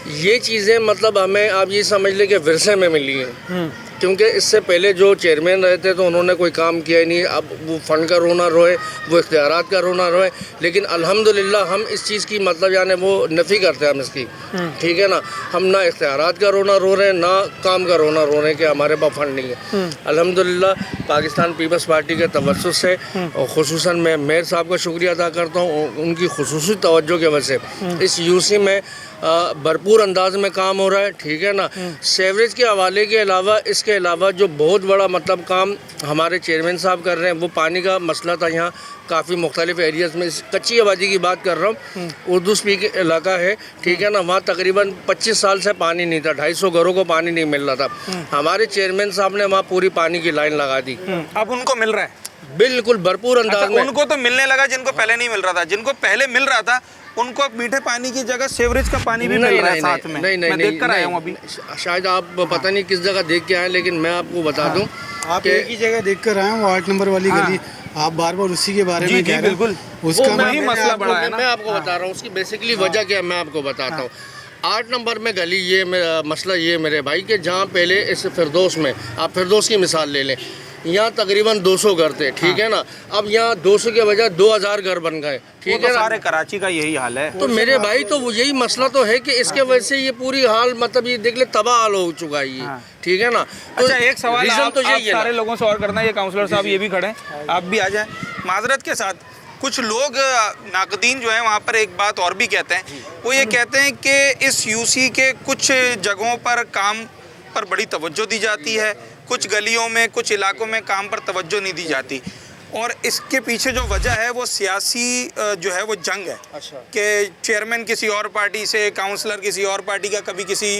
ये चीज़ें मतलब हमें आप ये समझ लें कि विरसे में मिली हैं, क्योंकि इससे पहले जो चेयरमैन रहे थे तो उन्होंने कोई काम किया ही नहीं। अब वो फ़ंड का रोना रोए, वो इख्तियारात का रोना रोए, लेकिन अल्हम्दुलिल्लाह हम इस चीज़ की मतलब यानी वो नफ़ी करते हैं हम इसकी। ठीक है ना। हम ना इख्तियारात का रोना रो रहे हैं, ना काम का रोना रो रहे हैं कि हमारे पास फ़ंड नहीं है। अल्हम्दुलिल्लाह पाकिस्तान पीपल्स पार्टी के तवज्जुह से और ख़ुसूसन मैं मेयर साहब का शुक्रिया अदा करता हूँ, उनकी ख़ुसूसी तवज्जो की वजह से इस यूसी में भरपूर अंदाज में काम हो रहा है। ठीक है ना। सीवरेज के हवाले के अलावा इसके अलावा जो बहुत बड़ा मतलब काम हमारे चेयरमैन साहब कर रहे हैं, वो पानी का मसला था। यहाँ काफ़ी मुख्तलिफ एरियाज़ में, कच्ची आबादी की बात कर रहा हूँ, उर्दू स्पीक इलाका है। ठीक है ना। वहाँ तकरीबन 25 साल से पानी नहीं था, 250 घरों को पानी नहीं मिल रहा था। हमारे चेयरमैन साहब ने वहाँ पूरी पानी की लाइन लगा दी। अब उनको मिल रहा है बिल्कुल भरपूर अंदाज में। उनको तो मिलने लगा जिनको पहले नहीं मिल रहा था। जिनको पहले मिल रहा था उनको मीठे पानी की जगह सीवरेज का पानी भी मिल रहा है साथ में। मैं देख कर आया हूँ अभी। शायद आप पता नहीं किस जगह देख के आए, लेकिन मैं आपको बता दूं आप एक ही जगह देख कर आए हैं, वो 8 नंबर वाली गली। आप बार बार उसी के बारे में कह रहे हैं। बिल्कुल उसका वही मसला बड़ा है ना। मैं आपको बता रहा हूँ उसकी बेसिकली वजह क्या है, मैं आपको बताता हूँ। 8 नंबर में गली, ये मेरा मसला ये मेरे भाई के जहाँ पहले इस फिरदौस में, आप फिरदौस की मिसाल ले लें, यहाँ तकरीबन 200 घर थे, ठीक है ना। अब यहाँ 200 के बजाय 2000 घर बन गए, ठीक है ना। सारे कराची का यही हाल है। तो मेरे भाई तो वो यही मसला तो है कि इसके वजह से ये पूरी हाल मतलब ये देख ले तबाह हाल हो चुका है ये, ठीक है ना। तो अच्छा एक सवाल रीज़न आप यही है सारे ना। लोगों से और करना है, ये काउंसलर साहब ये भी खड़े हैं, आप भी आ जाएं माजरत के साथ। कुछ लोग नाकदीन जो है वहाँ पर एक बात और भी कहते हैं, वो ये कहते हैं कि इस यूसी के कुछ जगहों पर काम पर बड़ी तवज्जो दी जाती है, कुछ गलियों में कुछ इलाकों में काम पर तवज्जो नहीं दी जाती, और इसके पीछे जो वजह है वो सियासी जो है वो जंग है। अच्छा। कि चेयरमैन किसी और पार्टी से, काउंसलर किसी और पार्टी का, कभी किसी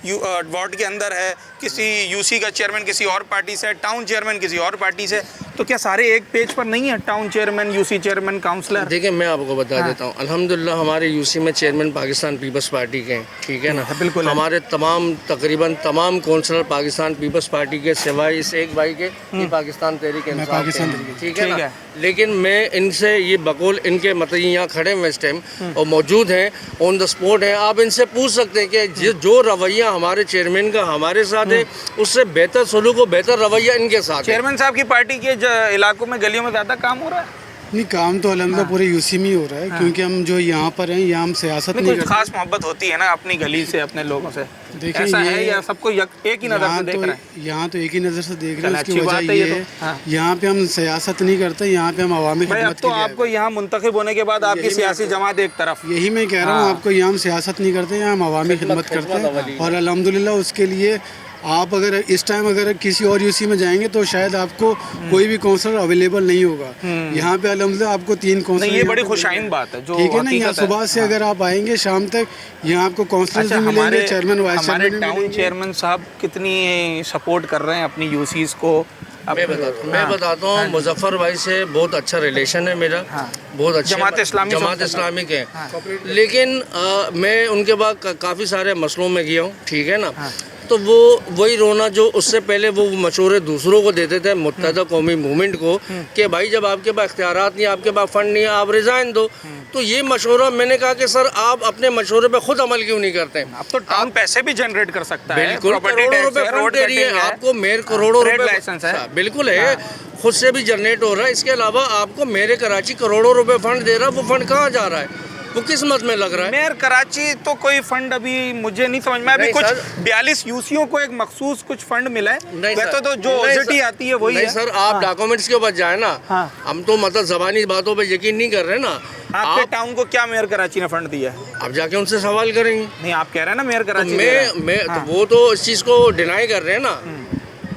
वार्ड के अंदर है, किसी यूसी का चेयरमैन किसी और पार्टी से, टाउन चेयरमैन किसी और पार्टी से। तो क्या सारे एक पेज पर नहीं है, town chairman, UC chairman, councillor? देखिए मैं आपको बता देता हूँ, अल्हम्दुलिल्लाह हमारे यूसी में चेयरमैन पाकिस्तान पीपल्स पार्टी के हैं, ठीक है ना। बिल्कुल हमारे तमाम तकरीबन तमाम काउंसलर पाकिस्तान पीपल्स पार्टी के, सिवाय इस एक भाई के ये पाकिस्तान तहरीक इंसाफ के हैं, ठीक है ना। लेकिन मैं इनसे ये बकौल इनके मतलब यहाँ खड़े हैं इस टाइम और मौजूद हैं, ऑन द स्पॉट हैं, आप इनसे पूछ सकते हैं कि जो रवैया हमारे चेयरमैन का हमारे साथ है उससे बेहतर सलूक और बेहतर रवैया इनके साथ है। चेयरमैन साहब की पार्टी के इलाकों में गलियों में ज़्यादा काम हो रहा है? नहीं, काम तो अल्हम्दुलिल्लाह पूरे यूसी में ही हो रहा है, क्योंकि हम जो यहाँ पर हैं यहाँ हम सियासत नहीं करते। खास मोहब्बत होती है ना अपनी गली से, अपने लोगों से। देखिए ऐसा है या सबको एक ही नज़र से देख रहे हैं? यहाँ तो एक ही नज़र से देख रहे हैं। अच्छी उसकी बात वजह है ये ये है, तो। यहाँ पे हम सियासत नहीं करते, यहाँ पे हम अवामी भाई अब खिदमत तो के लिए आपको यहाँ मुंतखब होने के बाद आपकी सियासी जमात एक तरफ। यही मैं कह रहा हूँ आपको, यहाँ हम सियासत नहीं करते, यहाँ हम अवामी खिदमत करते हैं। और अल्हम्दुलिल्लाह उसके लिए आप अगर इस टाइम अगर किसी और यूसी में जाएंगे तो शायद आपको कोई भी काउंसलर अवेलेबल नहीं होगा। यहाँ पे अल्हम्दुलिल्लाह आपको 3 काउंसलर, ये बड़ी खुशाइन बात है जो ठीक है ना। यहाँ सुबह से अगर आप आएंगे शाम तक यहाँ आपको काउंसलर भी मिलेंगे, चेयरमैन, वाइस हमारे चेयरमैन। टाउन चेयरमैन साहब कितनी सपोर्ट कर रहे हैं अपनी यूसीज को? मैं बताता हूँ मुजफ्फर भाई से बहुत अच्छा रिलेशन है मेरा, बहुत अच्छा। जमात इस्लामी के हैं, लेकिन मैं उनके बाद काफ़ी सारे मसलों में गया हूँ, ठीक है ना। तो वो वही रोना जो उससे पहले वो मशवरे दूसरों को देते थे, मुत्तहदा कौमी मूवमेंट को, कि भाई जब आपके पास इख्तियारात नहीं, आपके पास फंड नहीं है, आप रिज़ाइन दो। तो ये मशवरा मैंने कहा कि सर आप अपने मशवरे पे खुद अमल क्यों नहीं करते? अब तो टाउन पैसे भी जनरेट कर सकता है, बिल्कुल, करोड़ों रुपए फंड दे रही है आपको, मेयर करोड़ों रुपए लाइसेंस है, बिल्कुल है, खुद से भी जनरेट हो रहा है। इसके अलावा आपको मेरे कराची करोड़ों रुपए फंड दे रहा है, वो फंड कहाँ जा रहा है? वो किस मत में लग रहा है? मेयर कराची तो कोई फंड अभी मुझे नहीं समझ में, अभी कुछ 42 यूसीओ को एक मखसूस कुछ फंड मिला है। वैसे तो जो ओजेटी आती है वही है। नहीं सर, आप डॉक्यूमेंट्स के ऊपर जाए ना, हम तो मतलब ज़बानी बातों पे यकीन नहीं कर रहे ना। आपके टाउन को क्या मेयर कराची ने फंड दिया है? आप जाके उनसे सवाल करेंगे। नहीं, आप कह रहे हैं ना मेयर कराची। तो वो तो इस चीज़ को डिनाई कर रहे हैं ना,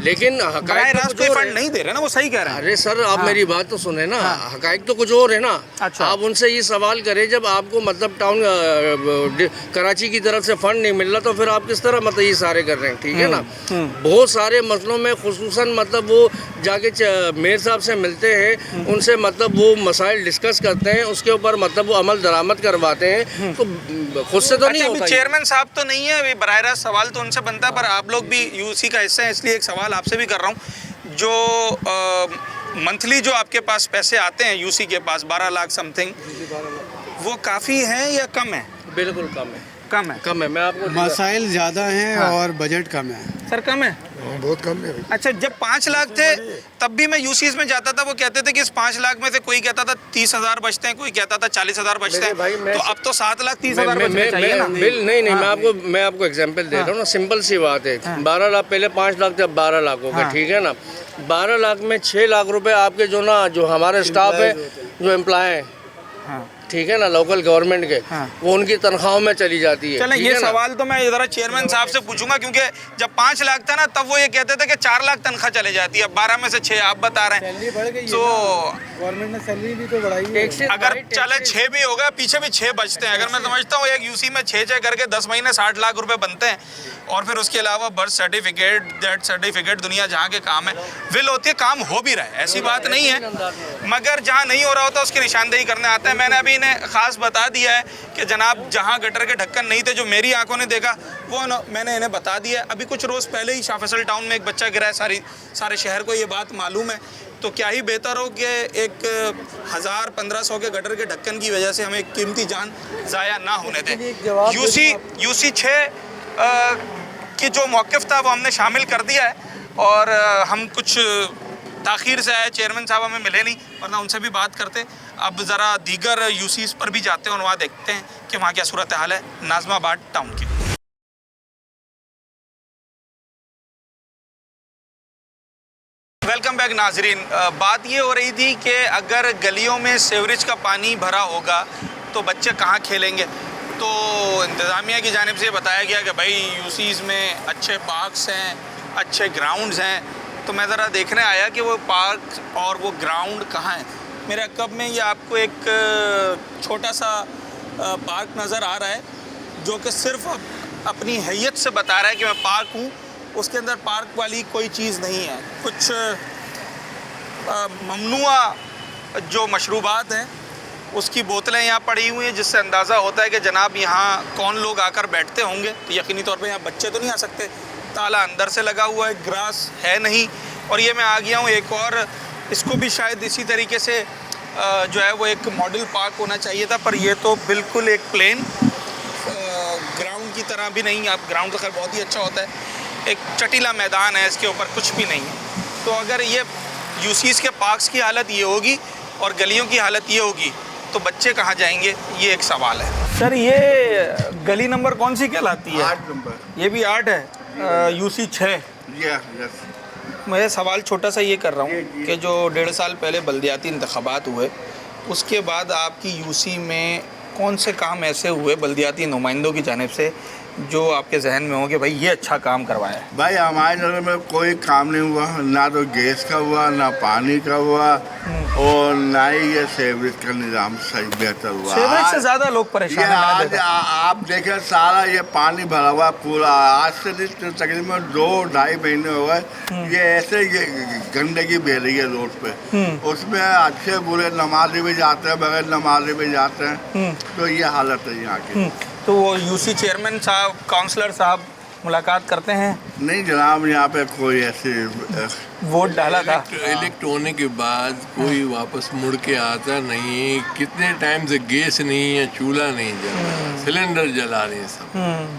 लेकिन हकायक तो कोई फंड नहीं दे रहे ना, वो सही कह रहे हैं। अरे सर आप मेरी बात तो सुने ना, हकायक तो कुछ और है ना। अच्छा। आप उनसे ये सवाल करें, जब आपको मतलब टाउन कराची की तरफ से फंड नहीं मिल रहा तो फिर आप किस तरह मतलब ये सारे कर रहे हैं, ठीक है ना। बहुत सारे मसलों में खुसूसन मतलब वो जाके मेयर साहब से मिलते हैं, उनसे मतलब वो मसाइल डिस्कस करते हैं, उसके ऊपर मतलब वो अमल दरामद करवाते हैं। तो खुद से तो नहीं होता। चेयरमैन साहब तो नहीं है अभी, बराह रास्त सवाल तो उनसे बनता है, पर आप लोग भी यूसी का हिस्सा है, इसलिए एक सवाल आपसे भी कर रहा हूँ। जो मंथली जो आपके पास पैसे आते हैं यूसी के पास 12 लाख समथिंग, वो काफ़ी हैं या कम है? बिल्कुल कम है। कम है। मैं आपको मसाइल ज़्यादा हैं और बजट कम है। सर कम है? बहुत कम है। अच्छा, जब 5 लाख थे तब भी मैं यूसीज में जाता था, वो कहते थे कि इस 5 लाख में से कोई कहता था 30,000 बचते हैं, कोई कहता था 40,000 बचते हैं। तो अब तो 7 लाख 30,000 बचने चाहिए ना? नहीं, मैं आपको एग्जांपल दे रहा हूँ ना, सिंपल सी बात है। 12 लाख पहले 5 लाख थे, अब 12 लाख हो गए, ठीक है ना। 12 लाख में 6 लाख रुपए आपके जो हमारे स्टाफ है, जो एम्प्लॉय है, ठीक है ना, लोकल गवर्नमेंट के, वो उनकी तनख्वाहों में चली जाती है। चलें, ये सवाल तो मैं ज़रा चेयरमैन साहब से पूछूंगा, क्योंकि जब 5 लाख था ना तब वो ये कहते थे कि 4 लाख तनख्वाह चली जाती है, अब 12 में से 6 आप बता रहे हैं। तो गवर्नमेंट ने सैलरी भी तो बढ़ाई है। अगर चले 6 भी होगा, पीछे भी 6 बचते हैं। अगर मैं समझता हूँ एक यूसी में 6 करके 10 महीने 60 लाख रुपए बनते हैं, और फिर उसके अलावा बर्थ सर्टिफिकेट, डेथ सर्टिफिकेट, दुनिया जहाँ के काम है विल होती है, काम हो भी रहा है, ऐसी बात नहीं है, मगर जहाँ नहीं हो रहा होता उसकी निशानदेही करने आते हैं। मैंने अभी ने ख़ास बता दिया है कि जनाब जहाँ गटर के ढक्कन नहीं थे, जो मेरी आंखों ने देखा वो मैंने इन्हें बता दिया है। अभी कुछ रोज़ पहले ही शाह फैसल टाउन में एक बच्चा गिरा है, सारे शहर को ये बात मालूम है। तो क्या ही बेहतर हो कि एक 1000-1500 के गटर के ढक्कन की वजह से हमें कीमती जान ज़ाया ना होने दें। यूसी 6 की जो मौक़िफ़ था वो हमने शामिल कर दिया है और हम कुछ ताख़ीर से आए, चेयरमैन साहब हमें मिले नहीं, वरना उनसे भी बात करते। अब ज़रा दीगर यूसीज़ पर भी जाते हैं और वहाँ देखते हैं कि वहाँ क्या सूरत हाल है नाज़माबाद टाउन की। वेलकम बैक नाजरीन। बात ये हो रही थी कि अगर गलियों में सीवरेज का पानी भरा होगा तो बच्चे कहाँ खेलेंगे। तो इंतज़ामिया की जानिब से बताया गया कि भाई यूसीज़ में अच्छे पार्क्स हैं, अच्छे ग्राउंड्स हैं। तो मैं ज़रा देखने आया कि वो पार्क और वो ग्राउंड कहाँ हैं। मेरे अक़ब में ये आपको एक छोटा सा पार्क नज़र आ रहा है जो कि सिर्फ़ अपनी हैयत से बता रहा है कि मैं पार्क हूँ। उसके अंदर पार्क वाली कोई चीज़ नहीं है। कुछ ममनुआ जो मशरूबात हैं उसकी बोतलें यहाँ पड़ी हुई हैं, जिससे अंदाज़ा होता है कि जनाब यहाँ कौन लोग आकर बैठते होंगे। तो यकीनी तौर पे यहाँ बच्चे तो नहीं आ सकते, ताला अंदर से लगा हुआ है, ग्रास है नहीं। और ये मैं आ गया हूँ एक और, इसको भी शायद इसी तरीके से जो है वो एक मॉडल पार्क होना चाहिए था, पर ये तो बिल्कुल एक प्लेन ग्राउंड की तरह भी नहीं। आप ग्राउंड तो खैर बहुत ही अच्छा होता है, एक चटीला मैदान है, इसके ऊपर कुछ भी नहीं है। तो अगर ये यूसीज़ के पार्क्स की हालत ये होगी और गलियों की हालत ये होगी तो बच्चे कहाँ जाएंगे, ये एक सवाल है। सर ये गली नंबर कौन सी कहलाती है? 8 नंबर। ये भी 8 है, यूसी 6। मैं सवाल छोटा सा ये कर रहा हूँ कि जो 1.5 साल पहले बल्दियाती इंतखाबात हुए उसके बाद आपकी यूसी में कौन से काम ऐसे हुए बल्दियाती नुमाइंदों की जानिब से जो आपके जहन में हो कि भाई ये अच्छा काम करवाया है? भाई हमारे नगर में कोई काम नहीं हुआ, ना तो गैस का हुआ, ना पानी का हुआ और ना ही ये सीवरेज का निज़ाम सही बेहतर हुआ। सीवरेज से ज़्यादा लोग परेशान हैं। आज आप देखें सारा ये पानी भरा हुआ पूरा, आज से तकरीबन 2-2.5 महीने हो गए ये ऐसे ये गंदगी बह रही है रोड पे। उसमें अच्छे बुरे नमाजी भी जाते हैं, बगैर नमाजी भी जाते हैं। तो ये हालत है यहाँ की। तो वो यूसी चेयरमैन साहब, काउंसलर साहब मुलाकात करते हैं? नहीं जनाब, यहाँ पे कोई ऐसे वोट डाला था। इलेक्ट होने के बाद कोई वापस मुड़ के आता नहीं। कितने टाइम से गैस नहीं है, चूल्हा नहीं जल रहा, सिलेंडर जला रहे हैं सब,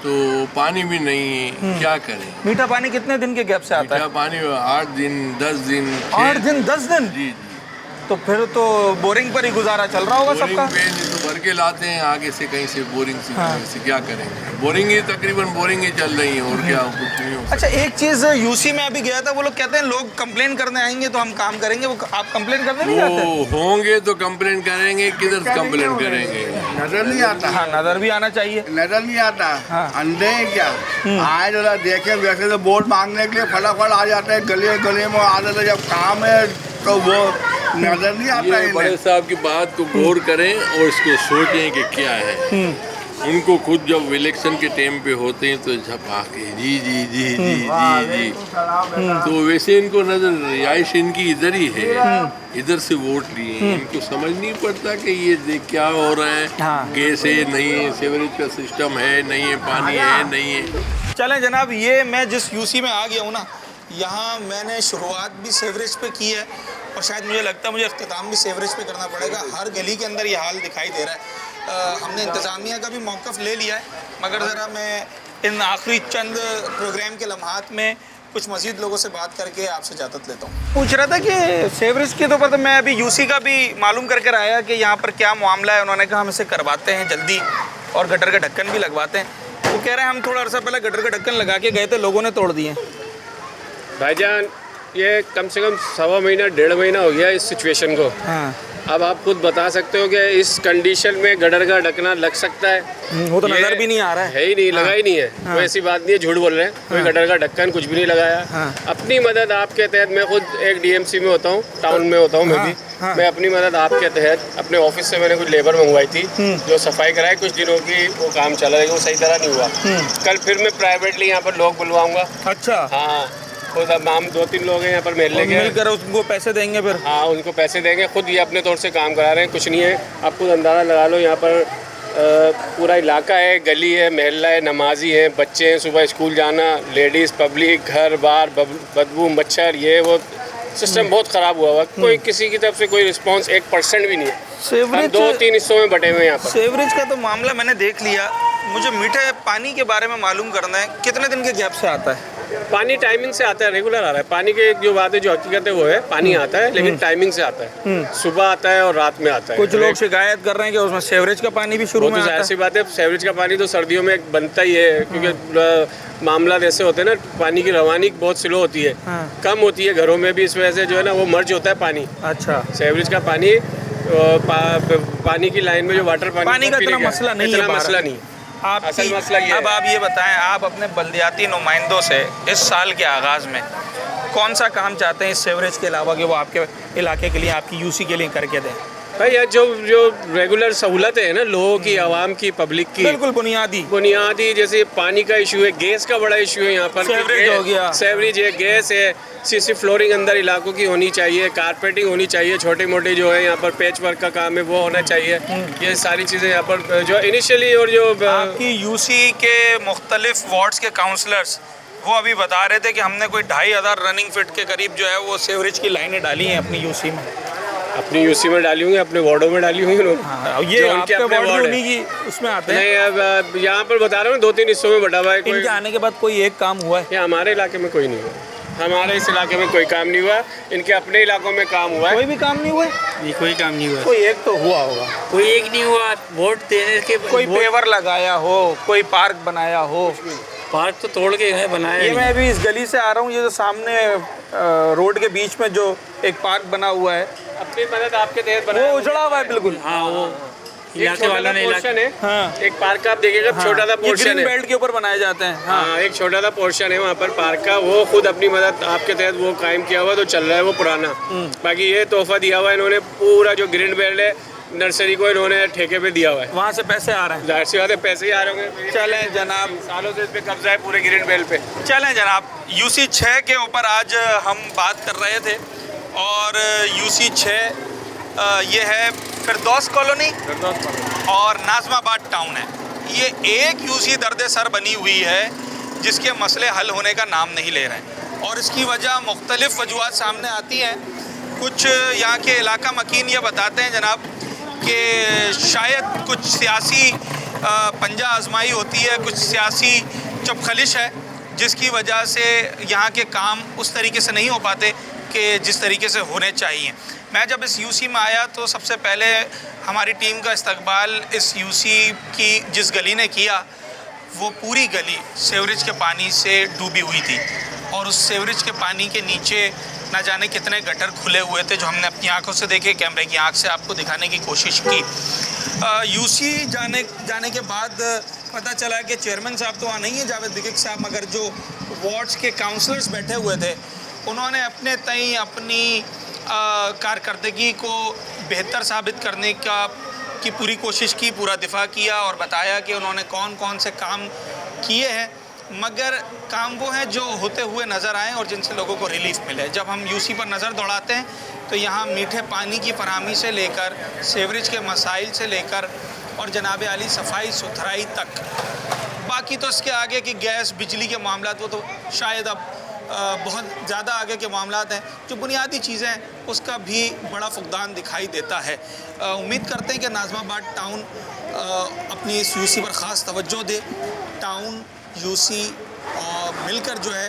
तो पानी भी नहीं है, क्या करें। मीठा पानी कितने दिन के गैप से आता है? मीठा पानी 8 दिन 10 दिन 8 दिन 10 दिन? जी। तो फिर तो बोरिंग पर ही गुजारा चल रहा होगा सबका? तो भर के लाते हैं आगे से कहीं से बोरिंग से। हाँ। से क्या करेंगे, बोरिंग ही तकरीबन बोरिंग ही चल रही है और क्या कुछ नहीं हो। अच्छा एक चीज़ यूसी में अभी गया था, वो लोग कहते हैं लोग कंप्लेन करने आएंगे तो हम काम करेंगे। वो आप कंप्लेन करने नहीं जाते? होंगे तो कंप्लेन करेंगे, किधर से कंप्लेन करेंगे? नजर नहीं आता। हाँ नजर भी आना चाहिए। नजर नहीं आता। हाँ। अंधे हैं क्या? आए जरा देखें, वैसे तो वोट मांगने के लिए फटाफट आ जाते हैं, गली गली में आ जाते, जब काम है तो वो नजर नहीं आता। ये बड़े साहब की बात को गौर करें और इसको सोचें कि क्या है। उनको खुद जब इलेक्शन के टाइम पे होते हैं तो झपा के जी जी जी जी जी जी, तो वैसे इनको नजर रिहाइश इनकी इधर ही है, इधर से वोट लिए। इनको समझ नहीं पड़ता कि ये क्या हो रहा है। हाँ। गैस है नहीं है, सीवरेज का सिस्टम है नहीं है, पानी है नहीं है। चलें जनाब, ये मैं जिस यूसी में आ गया हूँ ना, यहाँ मैंने शुरुआत भी सीवरेज पे की है और शायद मुझे लगता है मुझे अख्तिताम भी सीवरेज पे करना पड़ेगा। हर गली के अंदर ये हाल दिखाई दे रहा है। हमने इंतज़ामिया का भी मौक़िफ़ ले लिया है, मगर ज़रा मैं इन आखिरी चंद प्रोग्राम के लम्हात में कुछ मज़ीद लोगों से बात करके आपसे इजाज़त लेता हूँ। पूछ रहा था कि सीवरेज के तो पर मैं अभी यूसी का भी मालूम करके आया कि यहाँ पर क्या मामला है। उन्होंने कहा हम इसे करवाते हैं जल्दी और गटर के ढक्कन भी लगवाते हैं। वो कह रहे हैं हम थोड़ा अर्सा पहले गटर के ढक्कन लगा के गए थे, लोगों ने तोड़ दिए। भाईजान ये कम से कम 1.25 महीना 1.5 महीना हो गया इस सिचुएशन को। हाँ। अब आप खुद बता सकते हो कि इस कंडीशन में गटर का ढकना लग सकता है? वो तो नजर भी नहीं आ रहा है ही नहीं। हाँ। लगा ही नहीं है। हाँ। कोई ऐसी बात नहीं है, झूठ बोल रहे हैं। हाँ। कोई गटर का ढक्कन कुछ भी नहीं लगाया। हाँ। अपनी मदद आपके तहत, मैं खुद एक डीएमसी में होता हूँ, टाउन में होता हूँ मैं भी। हाँ। मैं अपनी मदद आपके तहत अपने ऑफिस से मैंने कुछ लेबर मंगवाई थी जो सफाई कराई। कुछ दिनों की वो काम चला, लेकिन वो सही तरह नहीं हुआ। कल फिर मैं प्राइवेटली यहाँ पर लोग बुलवाऊंगा। अच्छा। हाँ, खुद अब हम 2-3 लोग हैं यहाँ पर महल्ले के, मिलकर उनको पैसे देंगे फिर? हाँ, उनको पैसे देंगे, खुद ये अपने तौर से काम करा रहे हैं, कुछ नहीं है। आप खुद अंदाज़ा लगा लो, यहाँ पर पूरा इलाका है, गली है, महल्ला है, नमाजी है, बच्चे हैं, सुबह स्कूल जाना, लेडीज़ पब्लिक, घर बार, बदबू, मच्छर, ये वो सिस्टम बहुत ख़राब हुआ हुआ। कोई किसी की तरफ से कोई रिस्पांस 1% भी नहीं है। सेवरेज 2-3 हिस्सों में बटे हुए हैं यहाँ पर। सेवरेज का तो मामला मैंने देख लिया, मुझे मीठे पानी के बारे में मालूम करना है, कितने दिन के गैप से आता है? पानी टाइमिंग से आता है, रेगुलर आ रहा है। पानी की जो बात है, जो हकीकत है वो है, पानी आता है लेकिन टाइमिंग से आता है, सुबह आता है और रात में आता है। कुछ लोग शिकायत कर रहे हैं कि उसमें सेवरेज का पानी भी शुरू में आता है। ऐसी बात है, सेवरेज का पानी तो सर्दियों में बनता ही है, क्योंकि मामला ऐसे होते हैं ना, पानी की रवानी बहुत स्लो होती है, कम होती है घरों में भी, इस वजह से जो है ना वो मर्ज होता है पानी। अच्छा, सेवरेज का पानी पानी की लाइन में जो वाटर पानी का इतना मसला नहीं है, मसला नहीं। असल मसला ये अब आप ये बताएं, आप अपने बल्दियाती नुमाइंदों से इस साल के आगाज़ में कौन सा काम चाहते हैं इस सेवरेज के अलावा कि वो आपके इलाके के लिए, आपकी यूसी के लिए करके दें? भाई यार, जो रेगुलर सहूलत है ना लोगों की, आवाम की, पब्लिक की, बिल्कुल बुनियादी, जैसे पानी का इशू है, गैस का बड़ा इशू है यहाँ पर, सेवरेज हो गया, सेवरेज है, गैस है, सीसी फ्लोरिंग अंदर इलाकों की होनी चाहिए, कारपेटिंग होनी चाहिए, छोटे मोटे जो है यहाँ पर पैच वर्क का काम है वो होना चाहिए। ये सारी चीज़ें यहाँ पर जो इनिशियली, और जो आपकी यूसी के मुख्तलिफ वार्ड्स के काउंसलर्स वो अभी बता रहे थे कि हमने कोई 2500 रनिंग फिट के करीब जो है वो सेवरेज की लाइनें डाली हैं अपनी यूसी में। अपनी यूसी में डाली होंगी, अपने वार्डों में डाली होंगी लोग। ये आपके वार्ड उन्हीं की उसमें आते हैं? नहीं, अब यहाँ पर बता रहा हूँ 2-3 हिस्सों में बटा हुआ है। इनके आने के बाद कोई एक काम हुआ है? हमारे इलाके में कोई नहीं हुआ, हमारे इस इलाके में कोई काम नहीं हुआ, इनके अपने इलाकों में काम हुआ है। कोई भी काम नहीं हुआ? ये कोई काम नहीं हुआ। कोई एक तो हुआ होगा? कोई एक नहीं हुआ। वोट देने के कोई पेवर लगाया हो, कोई पार्क बनाया हो? पार्क तो तोड़ के है बनाया। ये मैं अभी इस गली से आ रहा हूँ, ये जो सामने रोड के बीच में जो एक पार्क बना हुआ है, अपनी मदद आपके तहत बना, वो उजड़ा हुआ है बिल्कुल। हाँ, वो इलाके वालों ने पोर्शन है। हाँ। एक पार्क का आप देखिएगा, छोटा सा पोर्शन है, ग्रीन बेल्ट के ऊपर बनाए जाते हैं। हाँ, एक छोटा सा पोर्शन है वहाँ पर पार्क का, वो खुद अपनी मदद आपके तहत वो कायम किया हुआ, तो चल रहा है वो पुराना। बाकी ये तोहफा दिया हुआ है इन्होंने, पूरा जो ग्रीन बेल्ट है नर्सरी को इन्होंने ठेके पे दिया हुआ है, वहाँ से पैसे आ रहे हैं। जाहिर सी बात है पैसे ही आ रहे होंगे। चलें जनाब, सालों से इस पे कब्जा है पूरे ग्रीन बेल्ट पे। चलें जनाब, यूसी 6 के ऊपर आज हम बात कर रहे थे, और यूसी 6 ये है फिरदौस कॉलोनी और नाज़माबाद टाउन है। ये एक यूसी दर्द सर बनी हुई है जिसके मसले हल होने का नाम नहीं ले रहे हैं, और इसकी वजह मुख्तलिफ़ वजूहात सामने आती हैं। कुछ यहाँ के इलाका मकीन ये बताते हैं जनाब कि शायद कुछ सियासी पंजा आजमाई होती है, कुछ सियासी चपखलिश है, जिसकी वजह से यहाँ के काम उस तरीके से नहीं हो पाते कि जिस तरीके से होने चाहिए। मैं जब इस यूसी में आया तो सबसे पहले हमारी टीम का इस्तकबाल इस यूसी की जिस गली ने किया, वो पूरी गली सेवरेज के पानी से डूबी हुई थी, और उस सेवरेज के पानी के नीचे ना जाने कितने गटर खुले हुए थे, जो हमने अपनी आंखों से देखे, कैमरे की आंख से आपको दिखाने की कोशिश की। यूसी जाने के बाद पता चला कि चेयरमैन साहब तो वहाँ नहीं है, जावेद दिगिक साहब, मगर जो वार्ड्स के काउंसलर्स बैठे हुए थे उन्होंने अपने तय अपनी कारकर्दगी को बेहतर साबित करने की पूरी कोशिश की, पूरा दिफा किया, और बताया कि उन्होंने कौन कौन से काम किए हैं, मगर काम वो हैं जो होते हुए नज़र आएँ और जिनसे लोगों को रिलीफ मिले। जब हम यूसी पर नज़र दौड़ाते हैं तो यहाँ मीठे पानी की फराहमी से लेकर सेवरेज के मसाइल से लेकर और जनाब आली सफाई सुथराई तक, बाकी तो इसके आगे की गैस बिजली के मामला वो तो शायद अब बहुत ज़्यादा आगे के मामलात हैं, जो बुनियादी चीज़ें हैं उसका भी बड़ा फुकदान दिखाई देता है। उम्मीद करते हैं कि नाज़माबाद टाउन अपनी इस यूसी पर ख़ास तवज्जो दे, टाउन यूसी मिलकर जो है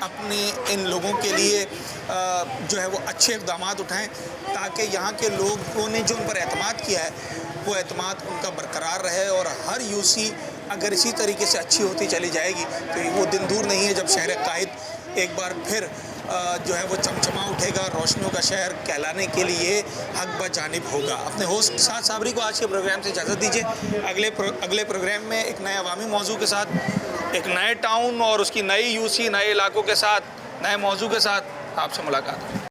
अपने इन लोगों के लिए जो है वो अच्छे इक़दाम उठाएं, ताकि यहाँ के लोगों ने जो उन पर एतमाद किया है वो एतमाद उनका बरकरार रहे, और हर यूसी अगर इसी तरीके से अच्छी होती चली जाएगी तो वो दिन दूर नहीं है जब शहर कायद एक बार फिर जो है वो चमचमा उठेगा, रोशनियों का शहर कहलाने के लिए हक बजानिब होगा। अपने होस्ट साद साबरी को आज के प्रोग्राम से इजाज़त दीजिए। अगले प्रोग्राम में एक नए अवामी मौजू के साथ, एक नए टाउन और उसकी नई यूसी, नए इलाकों के साथ, नए मौजू के साथ आपसे मुलाकात।